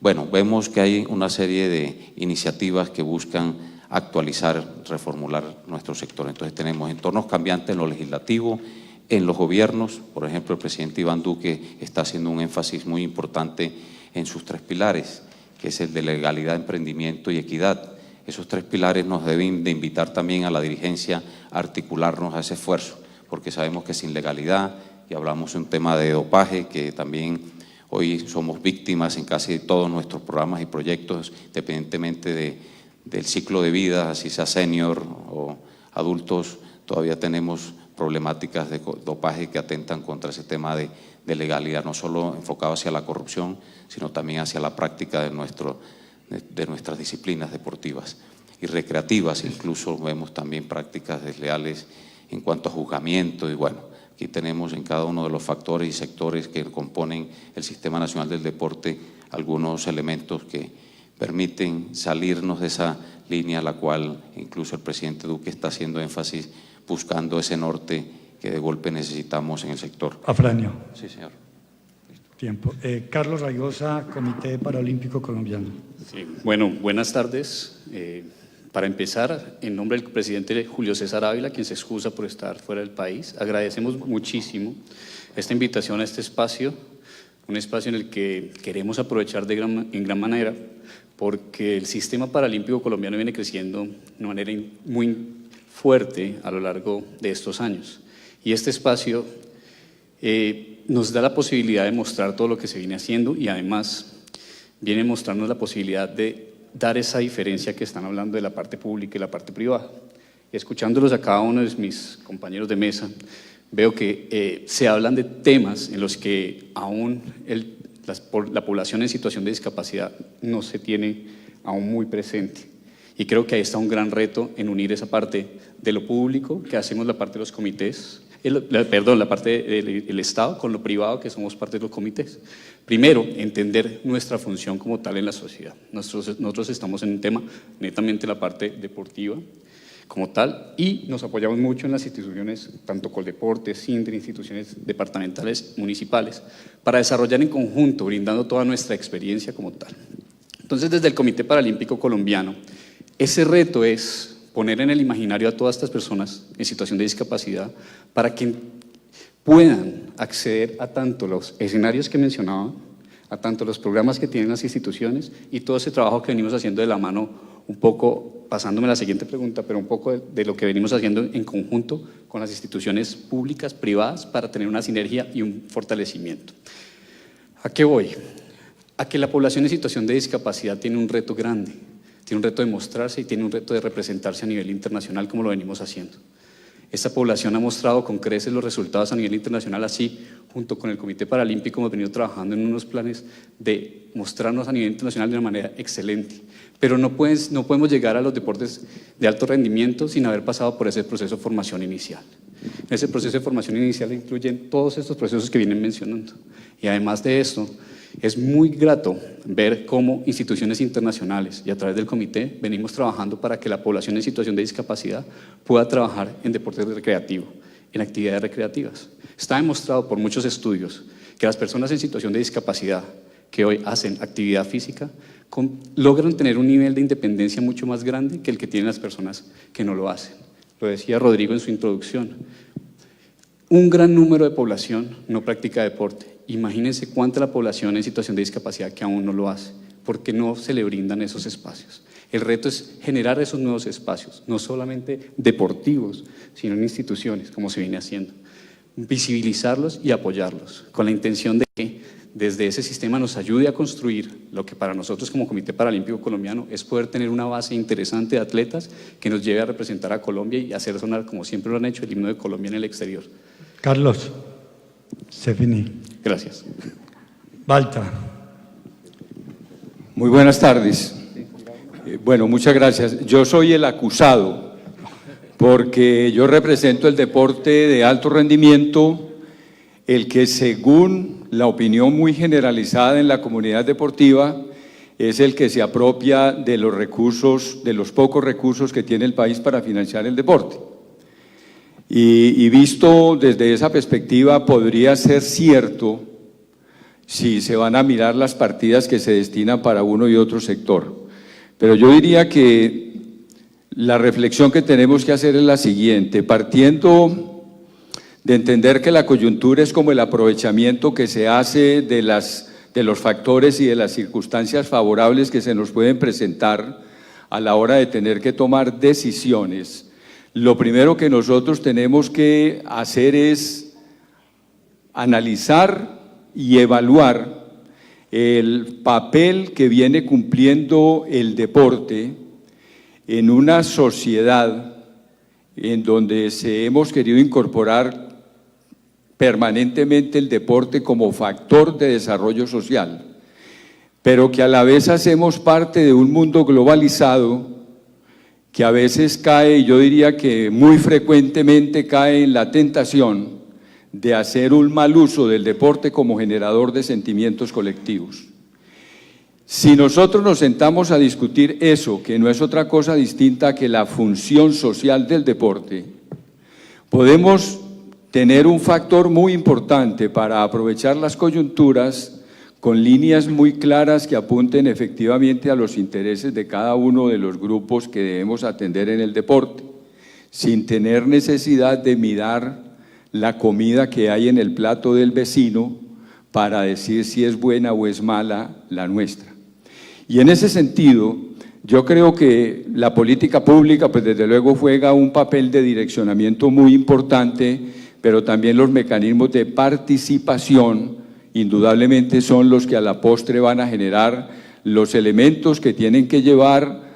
Bueno, vemos que hay una serie de iniciativas que buscan actualizar, reformular nuestro sector. Entonces tenemos entornos cambiantes en lo legislativo, en los gobiernos. Por ejemplo, el presidente Iván Duque está haciendo un énfasis muy importante en sus 3 pilares, que es el de legalidad, emprendimiento y equidad. Esos 3 pilares nos deben de invitar también a la dirigencia a articularnos a ese esfuerzo, porque sabemos que sin legalidad, y hablamos de un tema de dopaje, que también hoy somos víctimas en casi todos nuestros programas y proyectos, independientemente del ciclo de vida, así sea senior o adultos, todavía tenemos problemáticas de dopaje que atentan contra ese tema de legalidad, no solo enfocado hacia la corrupción, sino también hacia la práctica de nuestras disciplinas deportivas y recreativas. Incluso vemos también prácticas desleales en cuanto a juzgamiento y bueno, aquí tenemos en cada uno de los factores y sectores que componen el Sistema Nacional del Deporte algunos elementos que permiten salirnos de esa línea a la cual incluso el presidente Duque está haciendo énfasis buscando ese norte que de golpe necesitamos en el sector. Afranio. Sí, señor. Tiempo. Carlos Raigosa, Comité Paralímpico Colombiano. Sí, bueno, buenas tardes. Para empezar, en nombre del presidente Julio César Ávila, quien se excusa por estar fuera del país, agradecemos muchísimo esta invitación a este espacio, un espacio en el que queremos aprovechar en gran manera, porque el sistema paralímpico colombiano viene creciendo de una manera muy fuerte a lo largo de estos años. Y este espacio nos da la posibilidad de mostrar todo lo que se viene haciendo y además viene mostrarnos la posibilidad de dar esa diferencia que están hablando de la parte pública y la parte privada. Escuchándolos a cada uno de mis compañeros de mesa, veo que se hablan de temas en los que aún la población en situación de discapacidad no se tiene aún muy presente. Y creo que ahí está un gran reto en unir esa parte de lo público, que hacemos la parte de los comités, la parte del Estado con lo privado, que somos parte de los comités. Primero, entender nuestra función como tal en la sociedad. Nosotros estamos en un tema netamente la parte deportiva como tal y nos apoyamos mucho en las instituciones, tanto Coldeportes, SINDRE, instituciones departamentales, municipales, para desarrollar en conjunto, brindando toda nuestra experiencia como tal. Entonces, desde el Comité Paralímpico Colombiano, ese reto es poner en el imaginario a todas estas personas en situación de discapacidad para que puedan acceder a tanto los escenarios que mencionaba, a tanto los programas que tienen las instituciones y todo ese trabajo que venimos haciendo de la mano, un poco, pasándome a la siguiente pregunta, pero un poco de lo que venimos haciendo en conjunto con las instituciones públicas, privadas, para tener una sinergia y un fortalecimiento. ¿A qué voy? A que la población en situación de discapacidad tiene un reto grande. Tiene un reto de mostrarse y tiene un reto de representarse a nivel internacional como lo venimos haciendo. Esta población ha mostrado con creces los resultados a nivel internacional, así junto con el Comité Paralímpico hemos venido trabajando en unos planes de mostrarnos a nivel internacional de una manera excelente. Pero no podemos llegar a los deportes de alto rendimiento sin haber pasado por ese proceso de formación inicial. Ese proceso de formación inicial incluye todos estos procesos que vienen mencionando. Y además de esto, Es muy grato ver cómo instituciones internacionales y a través del comité venimos trabajando para que la población en situación de discapacidad pueda trabajar en deporte recreativo, en actividades recreativas. Está demostrado por muchos estudios que las personas en situación de discapacidad que hoy hacen actividad física logran tener un nivel de independencia mucho más grande que el que tienen las personas que no lo hacen. Lo decía Rodrigo en su introducción. Un gran número de población no practica deporte. Imagínense cuánta la población en situación de discapacidad que aún no lo hace, porque no se le brindan esos espacios. El reto es generar esos nuevos espacios, no solamente deportivos, sino en instituciones, como se viene haciendo. Visibilizarlos y apoyarlos, con la intención de que desde ese sistema nos ayude a construir lo que para nosotros como Comité Paralímpico Colombiano es poder tener una base interesante de atletas que nos lleve a representar a Colombia y hacer sonar, como siempre lo han hecho, el himno de Colombia en el exterior. Carlos, se finí. Gracias. Balta. Muy buenas tardes. Bueno, muchas gracias. Yo soy el acusado porque yo represento el deporte de alto rendimiento, el que según la opinión muy generalizada en la comunidad deportiva es el que se apropia de los recursos, de los pocos recursos que tiene el país para financiar el deporte. Y visto desde esa perspectiva podría ser cierto si se van a mirar las partidas que se destinan para uno y otro sector. Pero yo diría que la reflexión que tenemos que hacer es la siguiente, partiendo de entender que la coyuntura es como el aprovechamiento que se hace de los factores y de las circunstancias favorables que se nos pueden presentar a la hora de tener que tomar decisiones. Lo primero que nosotros tenemos que hacer es analizar y evaluar el papel que viene cumpliendo el deporte en una sociedad en donde hemos querido incorporar permanentemente el deporte como factor de desarrollo social, pero que a la vez hacemos parte de un mundo globalizado que a veces cae, y yo diría que muy frecuentemente cae en la tentación de hacer un mal uso del deporte como generador de sentimientos colectivos. Si nosotros nos sentamos a discutir eso, que no es otra cosa distinta que la función social del deporte, podemos tener un factor muy importante para aprovechar las coyunturas con líneas muy claras que apunten efectivamente a los intereses de cada uno de los grupos que debemos atender en el deporte, sin tener necesidad de mirar la comida que hay en el plato del vecino para decir si es buena o es mala la nuestra. Y en ese sentido, yo creo que la política pública, pues desde luego juega un papel de direccionamiento muy importante, pero también los mecanismos de participación indudablemente son los que a la postre van a generar los elementos que tienen que llevar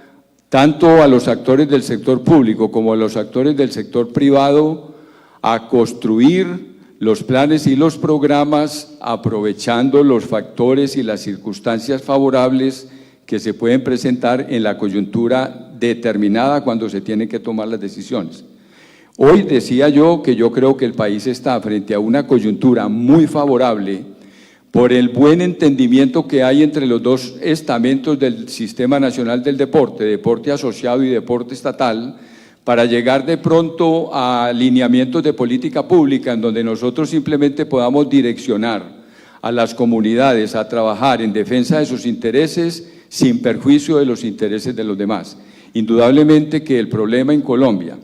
tanto a los actores del sector público como a los actores del sector privado a construir los planes y los programas aprovechando los factores y las circunstancias favorables que se pueden presentar en la coyuntura determinada cuando se tienen que tomar las decisiones. Hoy decía yo que yo creo que el país está frente a una coyuntura muy favorable por el buen entendimiento que hay entre los dos estamentos del Sistema Nacional del Deporte, deporte asociado y deporte estatal, para llegar de pronto a lineamientos de política pública en donde nosotros simplemente podamos direccionar a las comunidades a trabajar en defensa de sus intereses sin perjuicio de los intereses de los demás. Indudablemente que el problema en Colombia,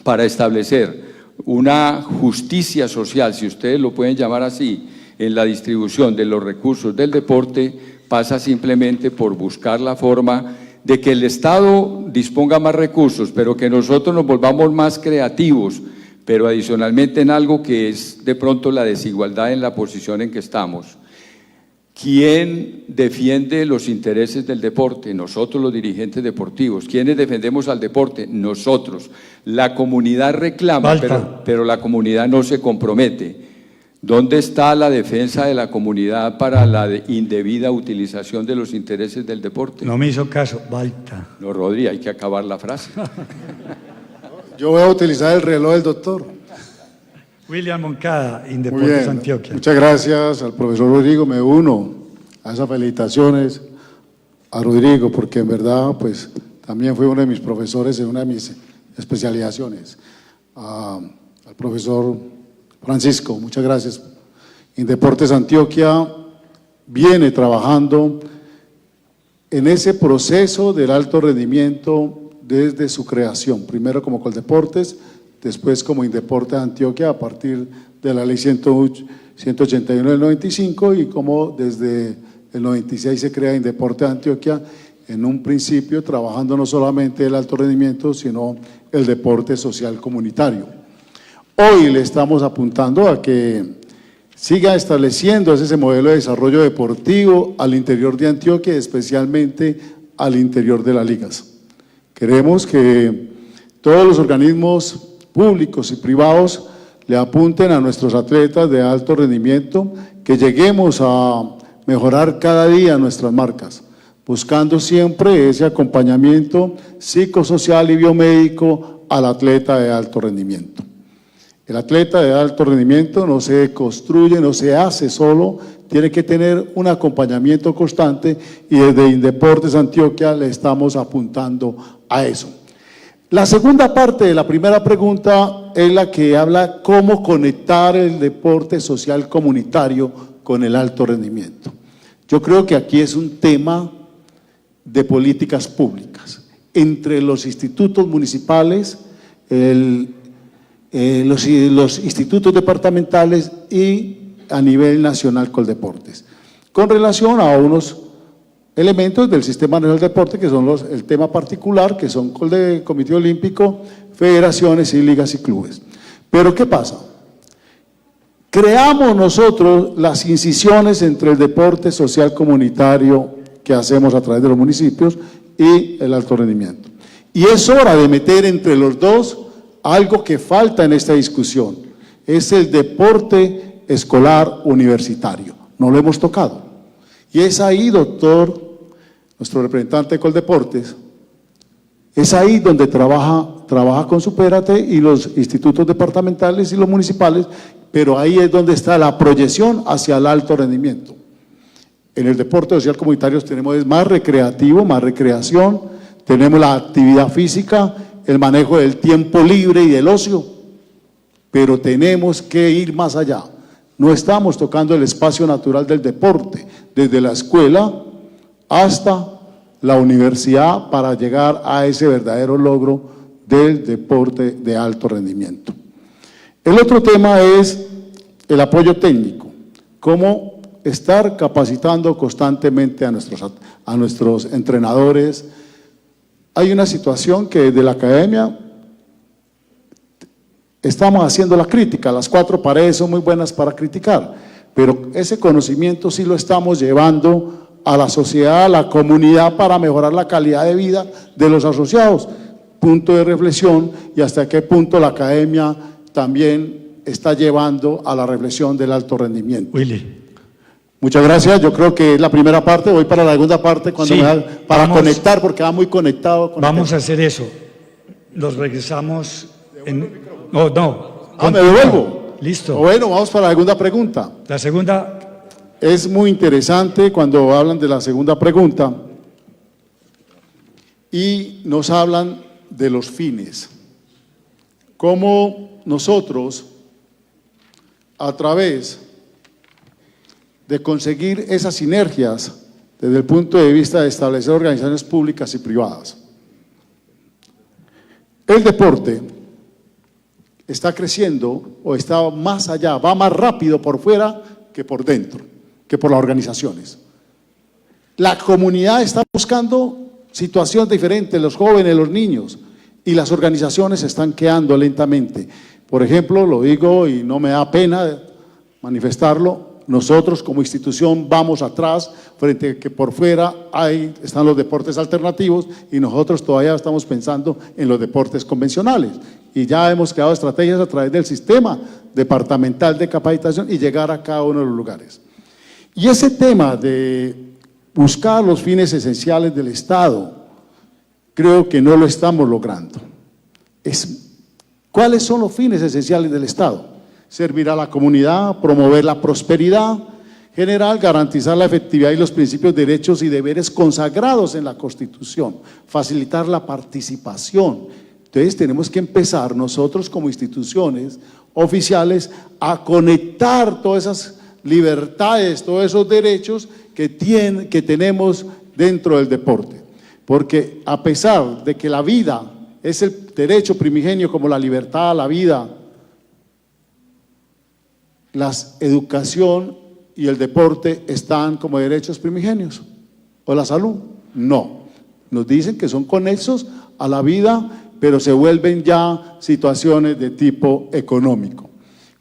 para establecer una justicia social, si ustedes lo pueden llamar así, en la distribución de los recursos del deporte, pasa simplemente por buscar la forma de que el Estado disponga más recursos, pero que nosotros nos volvamos más creativos, pero adicionalmente en algo que es de pronto la desigualdad en la posición en que estamos. ¿Quién defiende los intereses del deporte? Nosotros, los dirigentes deportivos. ¿Quiénes defendemos al deporte? Nosotros. La comunidad reclama, pero la comunidad no se compromete. ¿Dónde está la defensa de la comunidad para la indebida utilización de los intereses del deporte? No me hizo caso, Balta. No, Rodri, hay que acabar la frase. Yo voy a utilizar el reloj del doctor. William Moncada, Muy Indeportes bien. Antioquia. Muchas gracias al profesor Rodrigo, me uno a esas felicitaciones a Rodrigo, porque en verdad pues también fue uno de mis profesores en una de mis especializaciones. Al profesor Francisco, muchas gracias. Indeportes Antioquia viene trabajando en ese proceso del alto rendimiento desde su creación, primero como Coldeportes, después como Indeportes Antioquia a partir de la ley 181 del 95 y como desde el 96 se crea Indeportes Antioquia, en un principio trabajando no solamente el alto rendimiento, sino el deporte social comunitario. Hoy le estamos apuntando a que siga estableciendo ese modelo de desarrollo deportivo al interior de Antioquia, especialmente al interior de las ligas. Queremos que todos los organismos públicos y privados le apunten a nuestros atletas de alto rendimiento, que lleguemos a mejorar cada día nuestras marcas, buscando siempre ese acompañamiento psicosocial y biomédico al atleta de alto rendimiento. El atleta de alto rendimiento no se construye, no se hace solo, tiene que tener un acompañamiento constante y desde Indeportes Antioquia le estamos apuntando a eso. La segunda parte de la primera pregunta es la que habla cómo conectar el deporte social comunitario con el alto rendimiento. Yo creo que aquí es un tema de políticas públicas entre los institutos municipales, los institutos departamentales y a nivel nacional Coldeportes, con relación a unos elementos del Sistema Nacional de Deporte que son el tema particular, que son Comité Olímpico, federaciones y ligas y clubes. Pero ¿qué pasa? Creamos nosotros las incisiones entre el deporte social comunitario que hacemos a través de los municipios y el alto rendimiento. Y es hora de meter entre los dos algo que falta en esta discusión, es el deporte escolar universitario. No lo hemos tocado. Y es ahí, doctor, nuestro representante de Coldeportes, es ahí donde trabaja con Supérate y los institutos departamentales y los municipales, pero ahí es donde está la proyección hacia el alto rendimiento. En el deporte social comunitario tenemos más recreativo, más recreación, tenemos la actividad física, el manejo del tiempo libre y del ocio, pero tenemos que ir más allá. No estamos tocando el espacio natural del deporte, desde la escuela hasta la universidad para llegar a ese verdadero logro del deporte de alto rendimiento. El otro tema es el apoyo técnico, cómo estar capacitando constantemente a nuestros entrenadores. Hay una situación que desde la academia estamos haciendo la crítica, las cuatro paredes son muy buenas para criticar, pero ese conocimiento sí lo estamos llevando a la sociedad, a la comunidad para mejorar la calidad de vida de los asociados. Punto de reflexión y hasta qué punto la academia también está llevando a la reflexión del alto rendimiento. Willy. Muchas gracias, yo creo que es la primera parte, voy para la segunda parte cuando Sí, para conectar, porque va muy conectado. Vamos a hacer eso. Los regresamos No. Me devuelvo. Listo. Bueno, vamos para la segunda pregunta. La segunda. Es muy interesante cuando hablan de la segunda pregunta y nos hablan de los fines. Cómo nosotros, a través de conseguir esas sinergias desde el punto de vista de establecer organizaciones públicas y privadas. El deporte está creciendo o está más allá, va más rápido por fuera que por dentro, que por las organizaciones. La comunidad está buscando situaciones diferentes, los jóvenes, los niños, y las organizaciones se están quedando lentamente. Por ejemplo, lo digo y no me da pena manifestarlo, nosotros como institución vamos atrás frente a que por fuera están los deportes alternativos y nosotros todavía estamos pensando en los deportes convencionales. Y ya hemos creado estrategias a través del sistema departamental de capacitación y llegar a cada uno de los lugares. Y ese tema de buscar los fines esenciales del Estado, creo que no lo estamos logrando. ¿Cuáles son los fines esenciales del Estado? Servir a la comunidad, promover la prosperidad, General, garantizar la efectividad y los principios, derechos y deberes consagrados en la Constitución, facilitar la participación. Entonces tenemos que empezar nosotros como instituciones oficiales a conectar todas esas libertades, todos esos derechos que tenemos dentro del deporte. Porque a pesar de que la vida es el derecho primigenio como la libertad a la vida, la educación y el deporte están como derechos primigenios. ¿O la salud? No. Nos dicen que son conexos a la vida, pero se vuelven ya situaciones de tipo económico.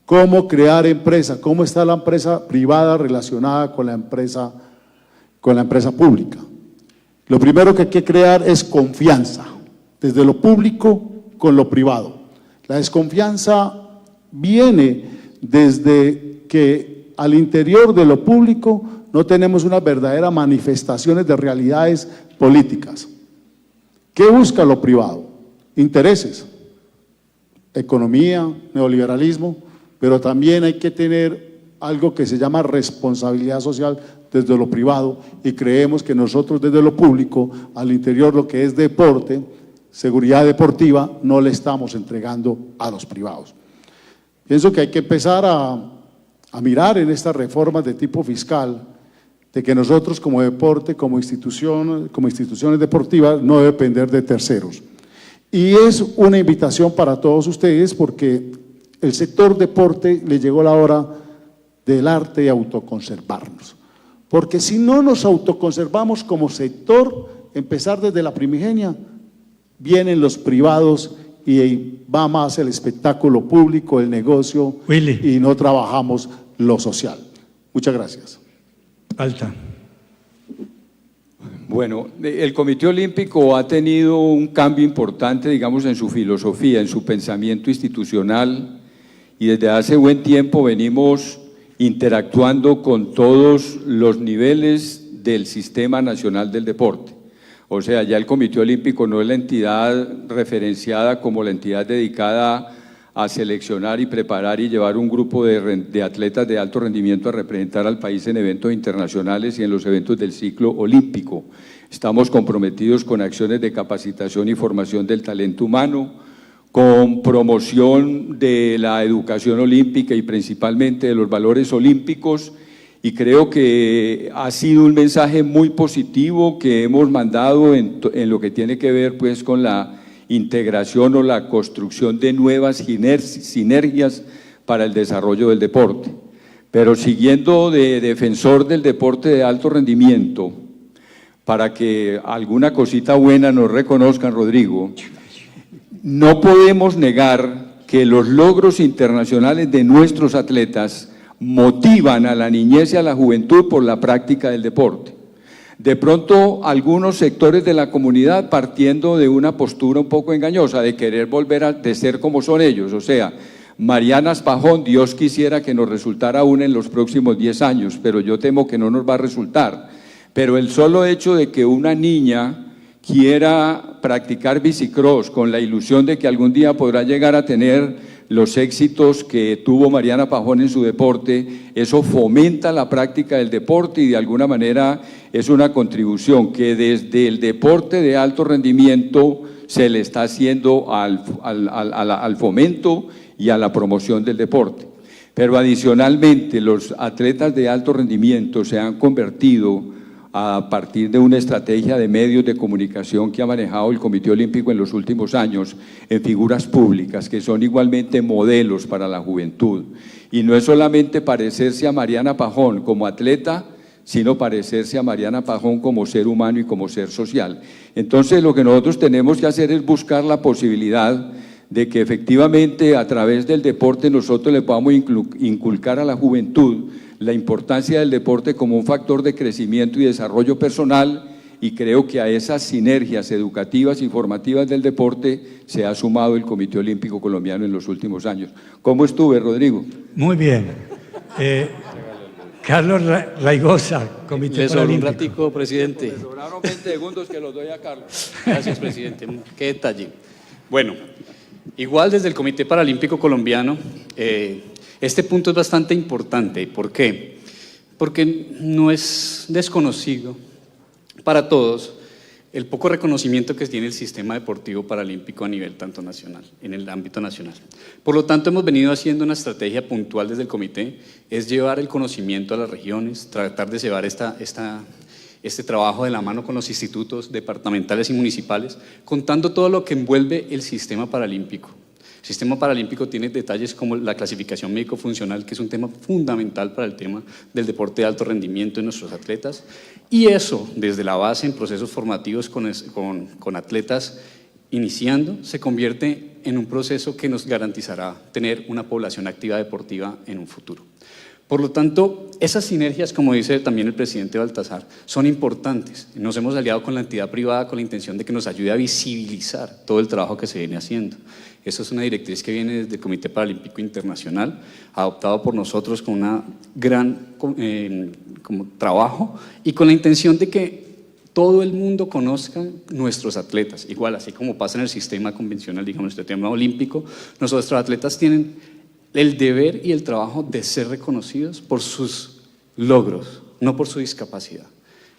¿Cómo crear empresa? ¿Cómo está la empresa privada relacionada con la empresa pública? Lo primero que hay que crear es confianza, desde lo público con lo privado. La desconfianza viene desde que al interior de lo público no tenemos unas verdaderas manifestaciones de realidades políticas. ¿Qué busca lo privado? Intereses, economía, neoliberalismo, pero también hay que tener algo que se llama responsabilidad social desde lo privado, y creemos que nosotros desde lo público, al interior lo que es deporte, seguridad deportiva, no le estamos entregando a los privados. Pienso que hay que empezar a mirar en estas reformas de tipo fiscal, de que nosotros como deporte, como instituciones deportivas, no depender de terceros. Y es una invitación para todos ustedes, porque el sector deporte le llegó la hora del arte de autoconservarnos. Porque si no nos autoconservamos como sector, empezar desde la primigenia, vienen los privados y va más el espectáculo público, el negocio, y no trabajamos lo social. Muchas gracias. Alta. Bueno, el Comité Olímpico ha tenido un cambio importante, digamos, en su filosofía, en su pensamiento institucional, y desde hace buen tiempo venimos interactuando con todos los niveles del Sistema Nacional del Deporte. O sea, ya el Comité Olímpico no es la entidad referenciada como la entidad dedicada a seleccionar y preparar y llevar un grupo de atletas de alto rendimiento a representar al país en eventos internacionales y en los eventos del ciclo olímpico. Estamos comprometidos con acciones de capacitación y formación del talento humano, con promoción de la educación olímpica y principalmente de los valores olímpicos, y creo que ha sido un mensaje muy positivo que hemos mandado en lo que tiene que ver pues con la integración o la construcción de nuevas sinergias para el desarrollo del deporte. Pero siguiendo de defensor del deporte de alto rendimiento, para que alguna cosita buena nos reconozcan, Rodrigo, no podemos negar que los logros internacionales de nuestros atletas motivan a la niñez y a la juventud por la práctica del deporte. De pronto, algunos sectores de la comunidad partiendo de una postura un poco engañosa, de querer volver de ser como son ellos, o sea, Mariana Pajón, Dios quisiera que nos resultara una en los próximos 10 años, pero yo temo que no nos va a resultar. Pero el solo hecho de que una niña quiera practicar bicicross con la ilusión de que algún día podrá llegar a tener los éxitos que tuvo Mariana Pajón en su deporte, eso fomenta la práctica del deporte y de alguna manera es una contribución que desde el deporte de alto rendimiento se le está haciendo al fomento y a la promoción del deporte. Pero adicionalmente los atletas de alto rendimiento se han convertido, a partir de una estrategia de medios de comunicación que ha manejado el Comité Olímpico en los últimos años, en figuras públicas que son igualmente modelos para la juventud. Y no es solamente parecerse a Mariana Pajón como atleta, sino parecerse a Mariana Pajón como ser humano y como ser social. Entonces lo que nosotros tenemos que hacer es buscar la posibilidad de que efectivamente a través del deporte nosotros le podamos inculcar a la juventud la importancia del deporte como un factor de crecimiento y desarrollo personal, y creo que a esas sinergias educativas y formativas del deporte se ha sumado el Comité Olímpico Colombiano en los últimos años. ¿Cómo estuve, Rodrigo? Muy bien. Carlos Raigosa, Comité Paralímpico. Un ratico, presidente. Me sobraron 20 segundos que los doy a Carlos. Gracias, presidente. Qué detalle. Bueno, igual desde el Comité Paralímpico Colombiano, este punto es bastante importante. ¿Por qué? porque no es desconocido para todos el poco reconocimiento que tiene el sistema deportivo paralímpico a nivel tanto nacional, en el ámbito nacional. Por lo tanto, hemos venido haciendo una estrategia puntual desde el comité, es llevar el conocimiento a las regiones, tratar de llevar este trabajo de la mano con los institutos departamentales y municipales, contando todo lo que envuelve el sistema paralímpico. El sistema paralímpico tiene detalles como la clasificación médico-funcional, que es un tema fundamental para el tema del deporte de alto rendimiento en nuestros atletas, y eso, desde la base, en procesos formativos con atletas iniciando, se convierte en un proceso que nos garantizará tener una población activa deportiva en un futuro. Por lo tanto, esas sinergias, como dice también el presidente Baltasar, son importantes. Nos hemos aliado con la entidad privada con la intención de que nos ayude a visibilizar todo el trabajo que se viene haciendo. Eso es una directriz que viene desde el Comité Paralímpico Internacional, adoptado por nosotros con una gran como trabajo y con la intención de que todo el mundo conozca nuestros atletas. Igual, así como pasa en el sistema convencional, digamos, este tema olímpico, nuestros atletas tienen el deber y el trabajo de ser reconocidos por sus logros, no por su discapacidad.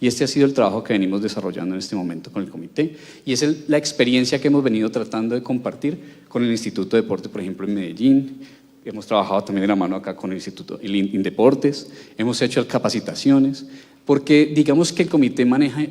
Y este ha sido el trabajo que venimos desarrollando en este momento con el comité y es la experiencia que hemos venido tratando de compartir con el Instituto de Deporte, por ejemplo, en Medellín. Hemos trabajado también de la mano acá con el Instituto Indeportes, hemos hecho capacitaciones, porque digamos que el comité maneja,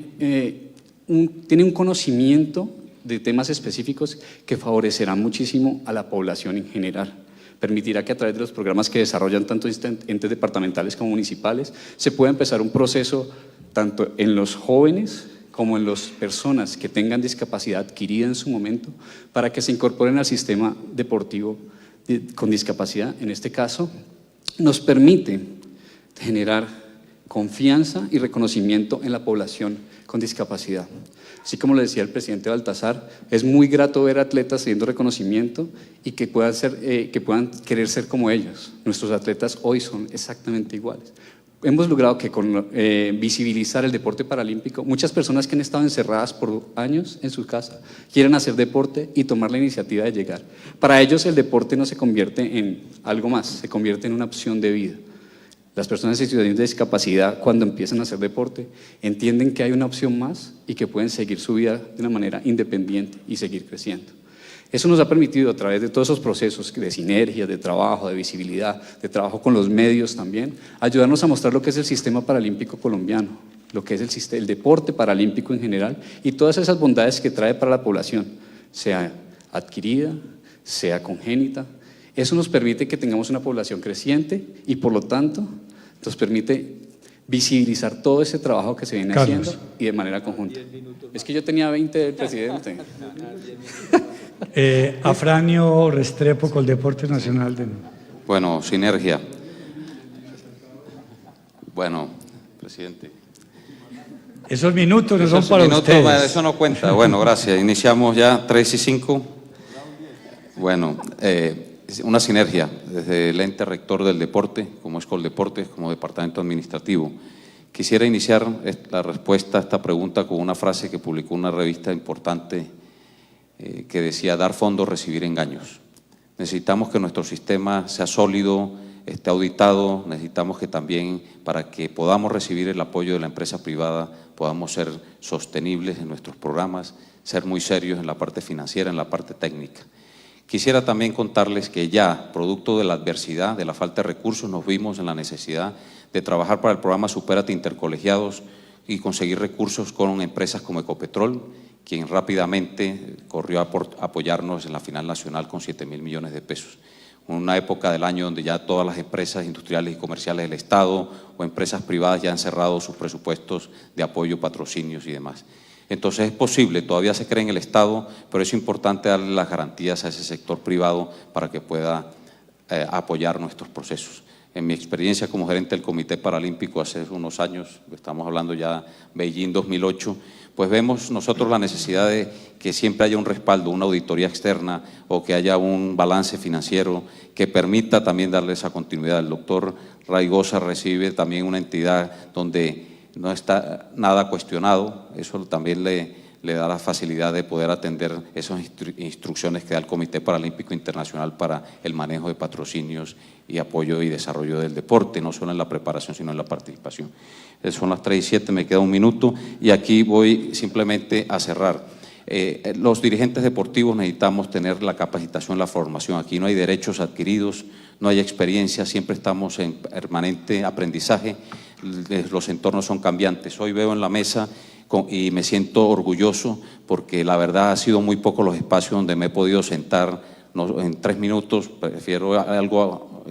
tiene un conocimiento de temas específicos que favorecerá muchísimo a la población en general. Permitirá que a través de los programas que desarrollan tanto entes departamentales como municipales se pueda empezar un proceso tanto en los jóvenes como en las personas que tengan discapacidad adquirida en su momento para que se incorporen al sistema deportivo con discapacidad. En este caso, nos permite generar confianza y reconocimiento en la población con discapacidad. Así como le decía el presidente Baltasar, es muy grato ver atletas teniendo reconocimiento y que puedan querer ser como ellos. Nuestros atletas hoy son exactamente iguales. Hemos logrado que con visibilizar el deporte paralímpico, muchas personas que han estado encerradas por años en su casa quieren hacer deporte y tomar la iniciativa de llegar. Para ellos el deporte no se convierte en algo más, se convierte en una opción de vida. Las personas en situación de discapacidad, cuando empiezan a hacer deporte, entienden que hay una opción más y que pueden seguir su vida de una manera independiente y seguir creciendo. Eso nos ha permitido, a través de todos esos procesos de sinergia, de trabajo, de visibilidad, de trabajo con los medios también, ayudarnos a mostrar lo que es el sistema paralímpico colombiano, lo que es el deporte paralímpico en general y todas esas bondades que trae para la población, sea adquirida, sea congénita. Eso nos permite que tengamos una población creciente y, por lo tanto, nos permite visibilizar todo ese trabajo que se viene haciendo y de manera conjunta. Es que yo tenía 20 del presidente. Afranio Restrepo, Coldeportes Nacional de... Bueno, sinergia. Bueno, presidente. Esos minutos no son para ustedes. Eso no cuenta. Bueno, gracias. Iniciamos ya 3:05. Bueno, una sinergia desde el ente rector del deporte, como es Coldeportes, como departamento administrativo. Quisiera iniciar la respuesta a esta pregunta con una frase que publicó una revista importante que decía: dar fondos, recibir engaños. Necesitamos que nuestro sistema sea sólido, esté auditado, necesitamos que también, para que podamos recibir el apoyo de la empresa privada, podamos ser sostenibles en nuestros programas, ser muy serios en la parte financiera, en la parte técnica. Quisiera también contarles que ya, producto de la adversidad, de la falta de recursos, nos vimos en la necesidad de trabajar para el programa Supérate Intercolegiados y conseguir recursos con empresas como Ecopetrol, quien rápidamente corrió a apoyarnos en la final nacional con 7.000 millones de pesos. Una época del año donde ya todas las empresas industriales y comerciales del Estado o empresas privadas ya han cerrado sus presupuestos de apoyo, patrocinios y demás. Entonces es posible, todavía se cree en el Estado, pero es importante darle las garantías a ese sector privado para que pueda apoyar nuestros procesos. En mi experiencia como gerente del Comité Paralímpico hace unos años, estamos hablando ya Beijing 2008, pues vemos nosotros la necesidad de que siempre haya un respaldo, una auditoría externa o que haya un balance financiero que permita también darle esa continuidad. El doctor Raigosa recibe también una entidad donde no está nada cuestionado, eso también le le da la facilidad de poder atender esas instrucciones que da el Comité Paralímpico Internacional para el manejo de patrocinios y apoyo y desarrollo del deporte, no solo en la preparación, sino en la participación. Son las 3:07, me queda un minuto, y aquí voy simplemente a cerrar. Los dirigentes deportivos necesitamos tener la capacitación, la formación. Aquí no hay derechos adquiridos, no hay experiencia, siempre estamos en permanente aprendizaje, los entornos son cambiantes. Hoy veo en la mesa y me siento orgulloso porque la verdad ha sido muy pocos los espacios donde me he podido sentar en 3 minutos, prefiero algo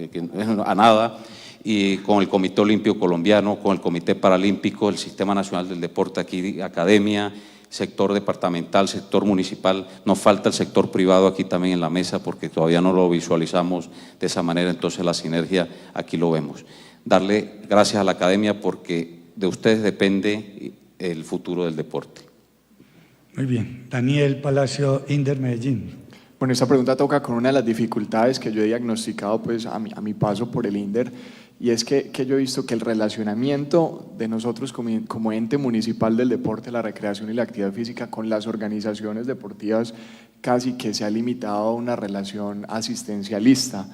a nada, y con el Comité Olímpico Colombiano, con el Comité Paralímpico, el Sistema Nacional del Deporte, aquí academia, sector departamental, sector municipal, nos falta el sector privado aquí también en la mesa porque todavía no lo visualizamos de esa manera, entonces la sinergia aquí lo vemos. Darle gracias a la academia porque de ustedes depende el futuro del deporte. Muy bien. Daniel Palacio, Inder Medellín. Bueno, esta pregunta toca con una de las dificultades que yo he diagnosticado pues, a mi paso por el INDER, y es que yo he visto que el relacionamiento de nosotros como ente municipal del deporte, la recreación y la actividad física con las organizaciones deportivas casi que se ha limitado a una relación asistencialista.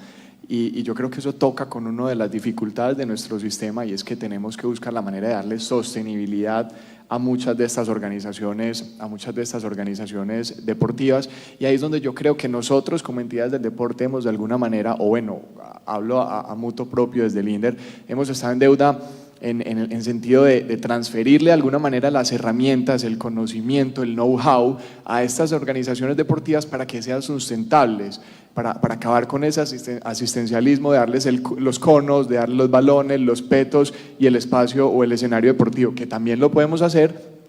Y yo creo que eso toca con una de las dificultades de nuestro sistema, y es que tenemos que buscar la manera de darle sostenibilidad a muchas de estas organizaciones deportivas, y ahí es donde yo creo que nosotros como entidades del deporte hemos de alguna manera, o bueno, hablo a mutuo propio desde el INDER, hemos estado en deuda en sentido de transferirle de alguna manera las herramientas, el conocimiento, el know-how a estas organizaciones deportivas para que sean sustentables, para acabar con ese asistencialismo, de darles los conos, de darles los balones, los petos y el espacio o el escenario deportivo, que también lo podemos hacer,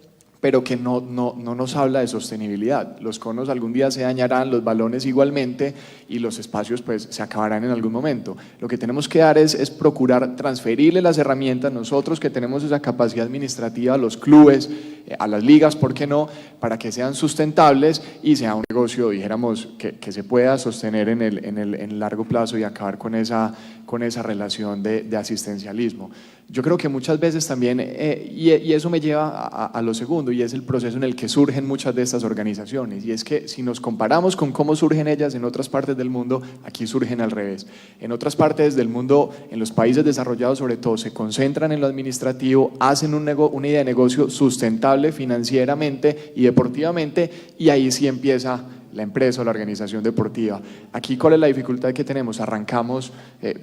pero que no nos habla de sostenibilidad. Los conos algún día se dañarán, los balones igualmente, y los espacios pues se acabarán en algún momento. Lo que tenemos que dar es procurar transferirle las herramientas, nosotros que tenemos esa capacidad administrativa, a los clubes, a las ligas, ¿por qué no?, para que sean sustentables y sea un negocio, dijéramos, que se pueda sostener en el largo plazo y acabar con esa relación de asistencialismo. Yo creo que muchas veces también, y eso me lleva a lo segundo, y es el proceso en el que surgen muchas de estas organizaciones, y es que si nos comparamos con cómo surgen ellas en otras partes del mundo, aquí surgen al revés. En otras partes del mundo, en los países desarrollados sobre todo, se concentran en lo administrativo, hacen una idea de negocio sustentable financieramente y deportivamente, y ahí sí empieza la empresa o la organización deportiva. Aquí, ¿cuál es la dificultad que tenemos? Arrancamos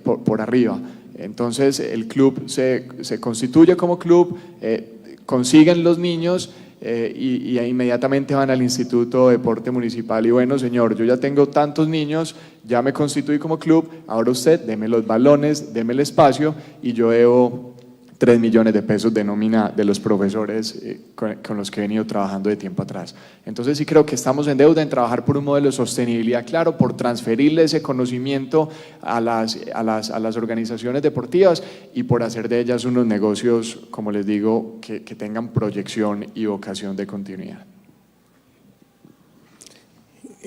por arriba. Entonces el club se constituye como club, consiguen los niños y inmediatamente van al Instituto de Deporte Municipal y bueno, señor, yo ya tengo tantos niños, ya me constituí como club, ahora usted deme los balones, deme el espacio, y yo debo 3 millones de pesos de nómina de los profesores con los que he venido trabajando de tiempo atrás. Entonces sí creo que estamos en deuda en trabajar por un modelo de sostenibilidad claro, por transferirle ese conocimiento a las organizaciones deportivas y por hacer de ellas unos negocios, como les digo, que tengan proyección y vocación de continuidad.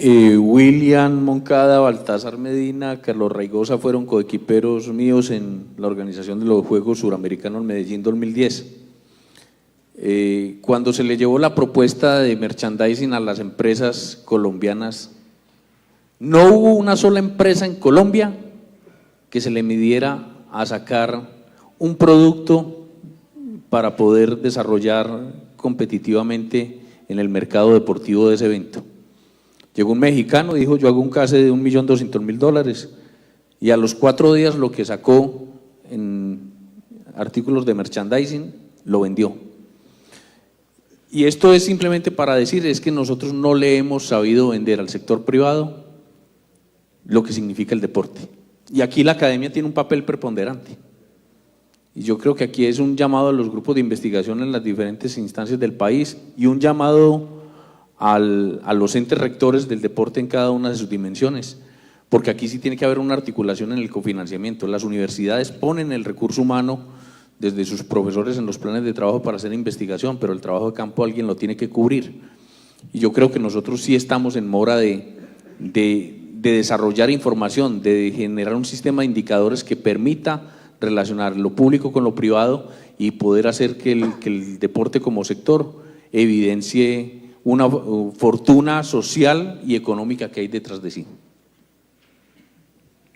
William Moncada, Baltasar Medina, Carlos Raigosa fueron coequiperos míos en la organización de los Juegos Suramericanos Medellín 2010. Cuando se le llevó la propuesta de merchandising a las empresas colombianas, no hubo una sola empresa en Colombia que se le midiera a sacar un producto para poder desarrollar competitivamente en el mercado deportivo de ese evento. Llegó un mexicano y dijo, yo hago un case de $1.200.000, y a los 4 días lo que sacó en artículos de merchandising lo vendió. Y esto es simplemente para decir, es que nosotros no le hemos sabido vender al sector privado lo que significa el deporte. Y aquí la academia tiene un papel preponderante. Y yo creo que aquí es un llamado a los grupos de investigación en las diferentes instancias del país y un llamado a los entes rectores del deporte en cada una de sus dimensiones, porque aquí sí tiene que haber una articulación en el cofinanciamiento. Las universidades ponen el recurso humano desde sus profesores en los planes de trabajo para hacer investigación, pero el trabajo de campo alguien lo tiene que cubrir. Y yo creo que nosotros sí estamos en mora de desarrollar información, de generar un sistema de indicadores que permita relacionar lo público con lo privado y poder hacer que el deporte como sector evidencie una fortuna social y económica que hay detrás de sí.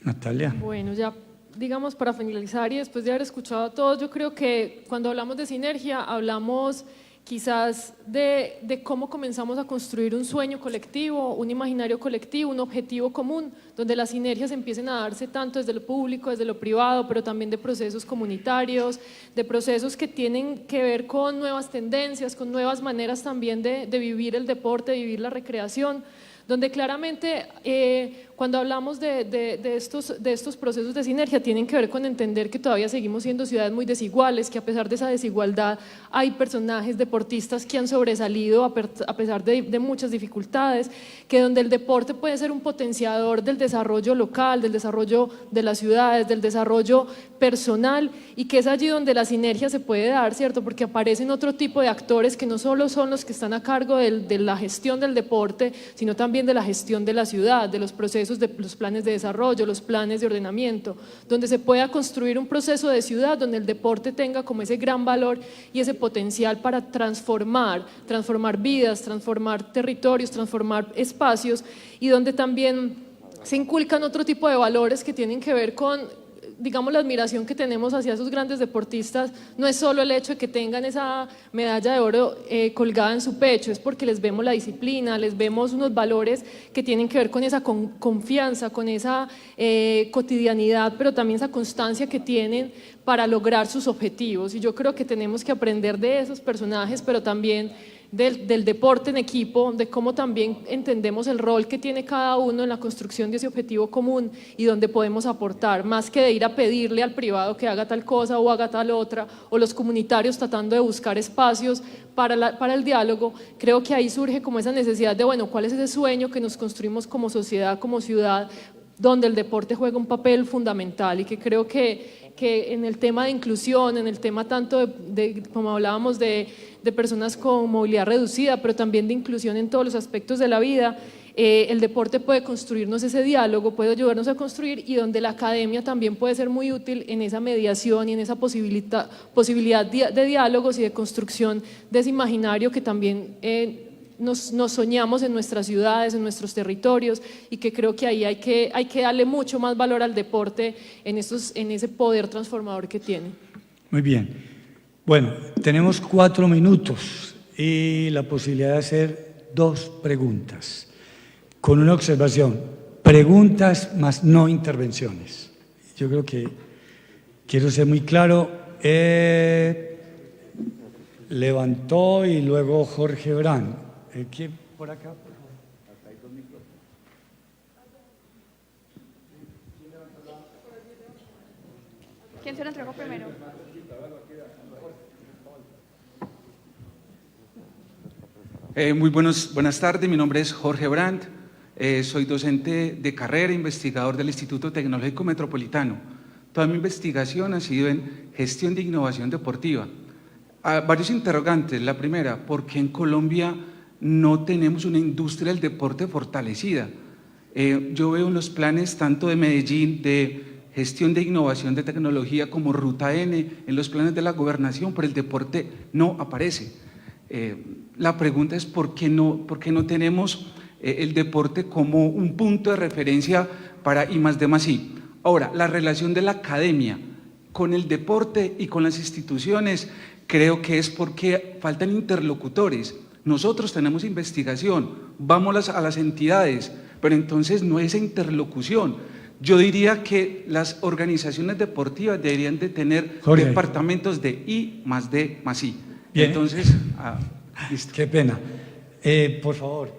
Natalia. Bueno, ya digamos para finalizar y después de haber escuchado a todos, yo creo que cuando hablamos de sinergia hablamos quizás de cómo comenzamos a construir un sueño colectivo, un imaginario colectivo, un objetivo común, donde las sinergias empiecen a darse tanto desde lo público, desde lo privado, pero también de procesos comunitarios, de procesos que tienen que ver con nuevas tendencias, con nuevas maneras también de vivir el deporte, de vivir la recreación, donde claramente cuando hablamos de estos procesos de sinergia tienen que ver con entender que todavía seguimos siendo ciudades muy desiguales, que a pesar de esa desigualdad hay personajes deportistas que han sobresalido a pesar de muchas dificultades, que donde el deporte puede ser un potenciador del desarrollo local, del desarrollo de las ciudades, del desarrollo personal, y que es allí donde la sinergia se puede dar, ¿cierto? Porque aparecen otro tipo de actores que no solo son los que están a cargo de la gestión del deporte, sino también de la gestión de la ciudad, de los procesos, de los planes de desarrollo, los planes de ordenamiento, donde se pueda construir un proceso de ciudad donde el deporte tenga como ese gran valor y ese potencial para transformar vidas, transformar territorios, transformar espacios, y donde también se inculcan otro tipo de valores que tienen que ver con, digamos, la admiración que tenemos hacia esos grandes deportistas. No es solo el hecho de que tengan esa medalla de oro colgada en su pecho, es porque les vemos la disciplina, les vemos unos valores que tienen que ver con esa confianza, con esa cotidianidad, pero también esa constancia que tienen para lograr sus objetivos. Y yo creo que tenemos que aprender de esos personajes, pero también del deporte en equipo, de cómo también entendemos el rol que tiene cada uno en la construcción de ese objetivo común y donde podemos aportar, más que de ir a pedirle al privado que haga tal cosa o haga tal otra, o los comunitarios tratando de buscar espacios para el diálogo. Creo que ahí surge como esa necesidad de, bueno, ¿cuál es ese sueño que nos construimos como sociedad, como ciudad, donde el deporte juega un papel fundamental? Y que creo que en el tema de inclusión, en el tema tanto como hablábamos de personas con movilidad reducida, pero también de inclusión en todos los aspectos de la vida, el deporte puede construirnos ese diálogo, puede ayudarnos a construir, y donde la academia también puede ser muy útil en esa mediación y en esa posibilidad de diálogos y de construcción de ese imaginario que también nos soñamos en nuestras ciudades, en nuestros territorios, y que creo que ahí hay que darle mucho más valor al deporte en ese poder transformador que tiene. Muy bien. Bueno, tenemos 4 minutos y la posibilidad de hacer 2 preguntas, con una observación: preguntas más no intervenciones. Yo creo que quiero ser muy claro. Levantó y luego Jorge Brand. ¿Quién por acá, por favor? ¿Quién se lo entregó primero? Muy buenas tardes, mi nombre es Jorge Brandt, soy docente de carrera, investigador del Instituto Tecnológico Metropolitano. Toda mi investigación ha sido en gestión de innovación deportiva. Varios interrogantes. La primera, ¿por qué en Colombia no tenemos una industria del deporte fortalecida? Yo veo en los planes tanto de Medellín, de gestión de innovación de tecnología, como Ruta N, en los planes de la gobernación, pero el deporte no aparece. La pregunta es ¿por qué no tenemos el deporte como un punto de referencia para I+D+I? Ahora, la relación de la academia con el deporte y con las instituciones, creo que es porque faltan interlocutores. Nosotros tenemos investigación, vamos a las entidades, pero entonces no hay esa interlocución. Yo diría que las organizaciones deportivas deberían de tener departamentos de I+D+I. Bien. Entonces, listo. Qué pena. Por favor.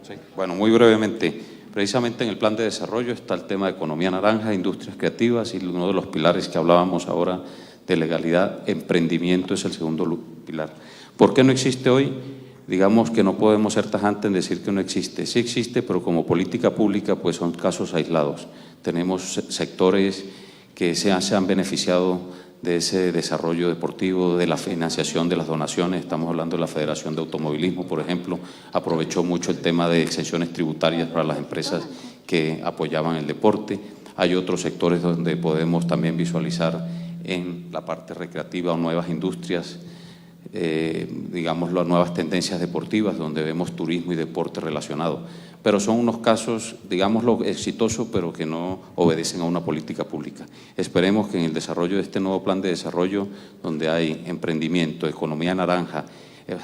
Sí. Bueno, muy brevemente. Precisamente en el plan de desarrollo está el tema de economía naranja, industrias creativas, y uno de los pilares que hablábamos ahora de legalidad, emprendimiento, es el segundo pilar. ¿Por qué no existe hoy? Digamos que no podemos ser tajantes en decir que no existe. Sí existe, pero como política pública pues son casos aislados. Tenemos sectores que se han beneficiado de ese desarrollo deportivo, de la financiación de las donaciones. Estamos hablando de la Federación de Automovilismo, por ejemplo, aprovechó mucho el tema de exenciones tributarias para las empresas que apoyaban el deporte. Hay otros sectores donde podemos también visualizar en la parte recreativa o nuevas industrias, digamos, las nuevas tendencias deportivas, donde vemos turismo y deporte relacionado. Pero son unos casos, digámoslo, exitosos, pero que no obedecen a una política pública. Esperemos que en el desarrollo de este nuevo plan de desarrollo, donde hay emprendimiento, economía naranja,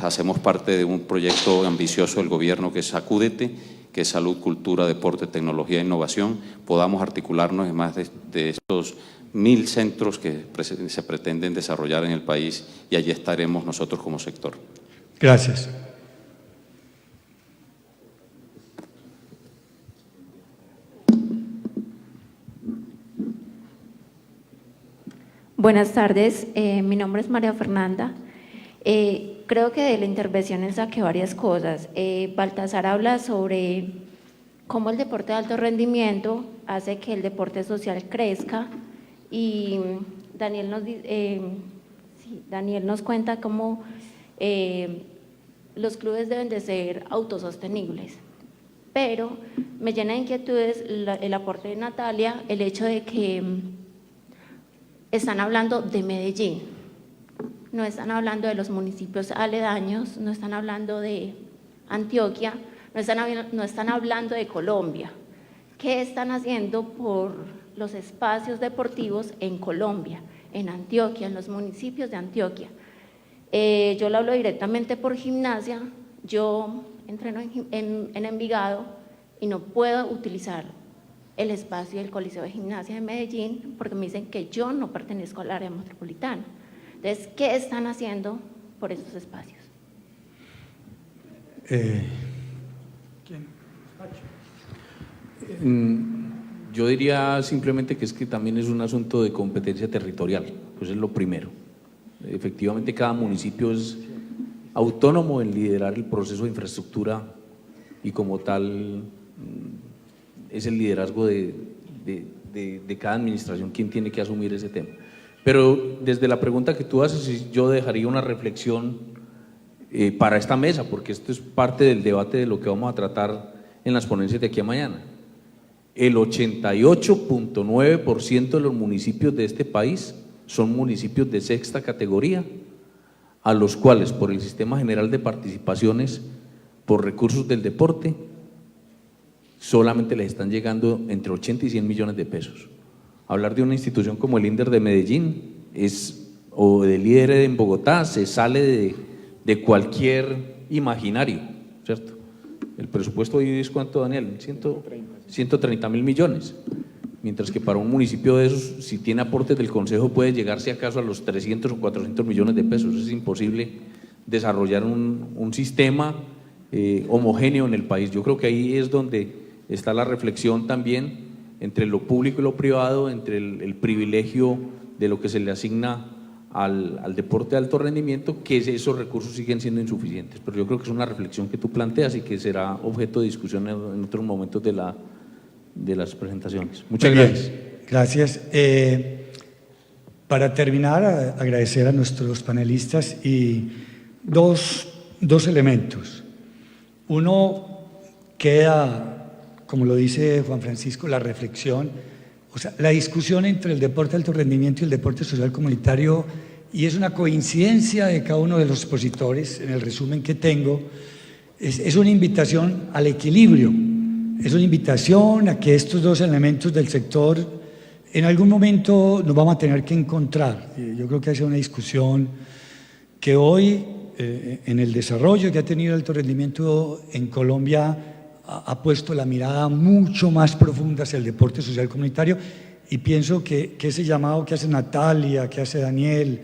hacemos parte de un proyecto ambicioso del gobierno que es Sacúdete, que es salud, cultura, deporte, tecnología e innovación, podamos articularnos en más de estos 1000 centros que se pretenden desarrollar en el país, y allí estaremos nosotros como sector. Gracias. Buenas tardes, mi nombre es María Fernanda. Creo que de la intervención saqué varias cosas. Baltasar habla sobre cómo el deporte de alto rendimiento hace que el deporte social crezca, y Daniel nos cuenta cómo los clubes deben de ser autosostenibles. Pero me llena de inquietudes el aporte de Natalia, el hecho de que están hablando de Medellín, no están hablando de los municipios aledaños, no están hablando de Antioquia, no están hablando de Colombia. ¿Qué están haciendo por los espacios deportivos en Colombia, en Antioquia, en los municipios de Antioquia? Yo lo hablo directamente por gimnasia. Yo entreno en Envigado y no puedo utilizar el espacio del Coliseo de Gimnasia de Medellín porque me dicen que yo no pertenezco al área metropolitana. Entonces, ¿qué están haciendo por esos espacios? Yo diría simplemente que es que también es un asunto de competencia territorial, pues es lo primero. Efectivamente, cada municipio es autónomo en liderar el proceso de infraestructura y como tal es el liderazgo de cada administración quien tiene que asumir ese tema. Pero desde la pregunta que tú haces, yo dejaría una reflexión para esta mesa, porque esto es parte del debate de lo que vamos a tratar en las ponencias de aquí a mañana. El 88.9% de los municipios de este país son municipios de sexta categoría, a los cuales por el Sistema General de Participaciones por recursos del deporte solamente les están llegando entre 80 y 100 millones de pesos. Hablar de una institución como el INDER de Medellín o del IDR en Bogotá se sale de cualquier imaginario, ¿cierto? El presupuesto hoy es ¿cuánto, Daniel? 130 mil millones, mientras que para un municipio de esos, si tiene aportes del Consejo, puede llegar si acaso a los 300 o 400 millones de pesos. Es imposible desarrollar un sistema homogéneo en el país. Yo creo que ahí es donde está la reflexión también entre lo público y lo privado, entre el privilegio de lo que se le asigna al deporte de alto rendimiento, que esos recursos siguen siendo insuficientes. Pero yo creo que es una reflexión que tú planteas y que será objeto de discusión en otros momentos de las presentaciones. Muchas gracias. Gracias. Para terminar, agradecer a nuestros panelistas y dos elementos. Uno, queda, como lo dice Juan Francisco, la reflexión, o sea, la discusión entre el deporte de alto rendimiento y el deporte social comunitario, y es una coincidencia de cada uno de los expositores en el resumen que tengo, es una invitación al equilibrio, es una invitación a que estos dos elementos del sector en algún momento nos vamos a tener que encontrar. Yo creo que ha sido una discusión que hoy, en el desarrollo que ha tenido el alto rendimiento en Colombia, ha puesto la mirada mucho más profunda hacia el deporte social comunitario, y pienso que ese llamado que hace Natalia, que hace Daniel,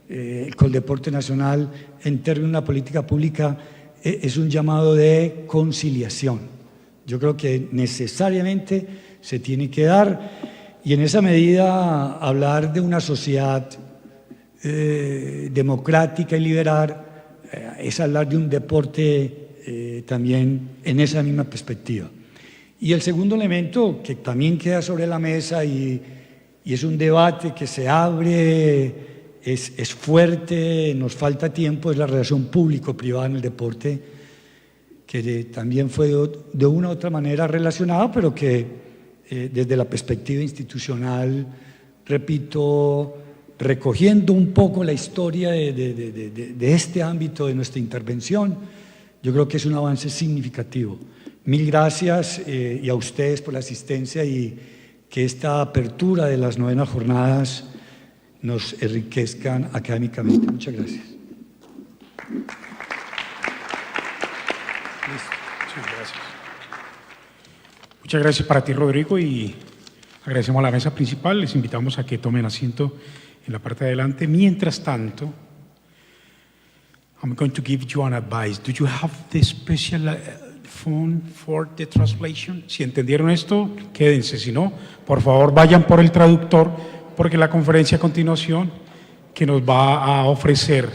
el Coldeporte Nacional, en términos de una política pública, es un llamado de conciliación. Yo creo que necesariamente se tiene que dar, y en esa medida hablar de una sociedad democrática y liberal es hablar de un deporte también en esa misma perspectiva. Y el segundo elemento que también queda sobre la mesa y es un debate que se abre, es fuerte, nos falta tiempo, es la relación público-privada en el deporte, que también fue de una u otra manera relacionada, pero que desde la perspectiva institucional, repito, recogiendo un poco la historia de este ámbito de nuestra intervención, yo creo que es un avance significativo. Mil gracias y a ustedes por la asistencia y que esta apertura de las 9ª jornadas nos enriquezcan académicamente. Muchas gracias. Muchas gracias para ti, Rodrigo, y agradecemos a la mesa principal. Les invitamos a que tomen asiento en la parte de adelante. Mientras tanto, I'm going to give you an advice. Do you have the special phone for the translation? Si entendieron esto, quédense. Si no, por favor, vayan por el traductor, porque la conferencia a continuación que nos va a ofrecer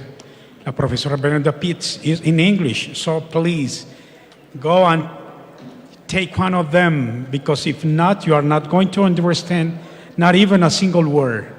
la profesora Brenda Pitts is in English. So please, go and take one of them, because if not, you are not going to understand not even a single word.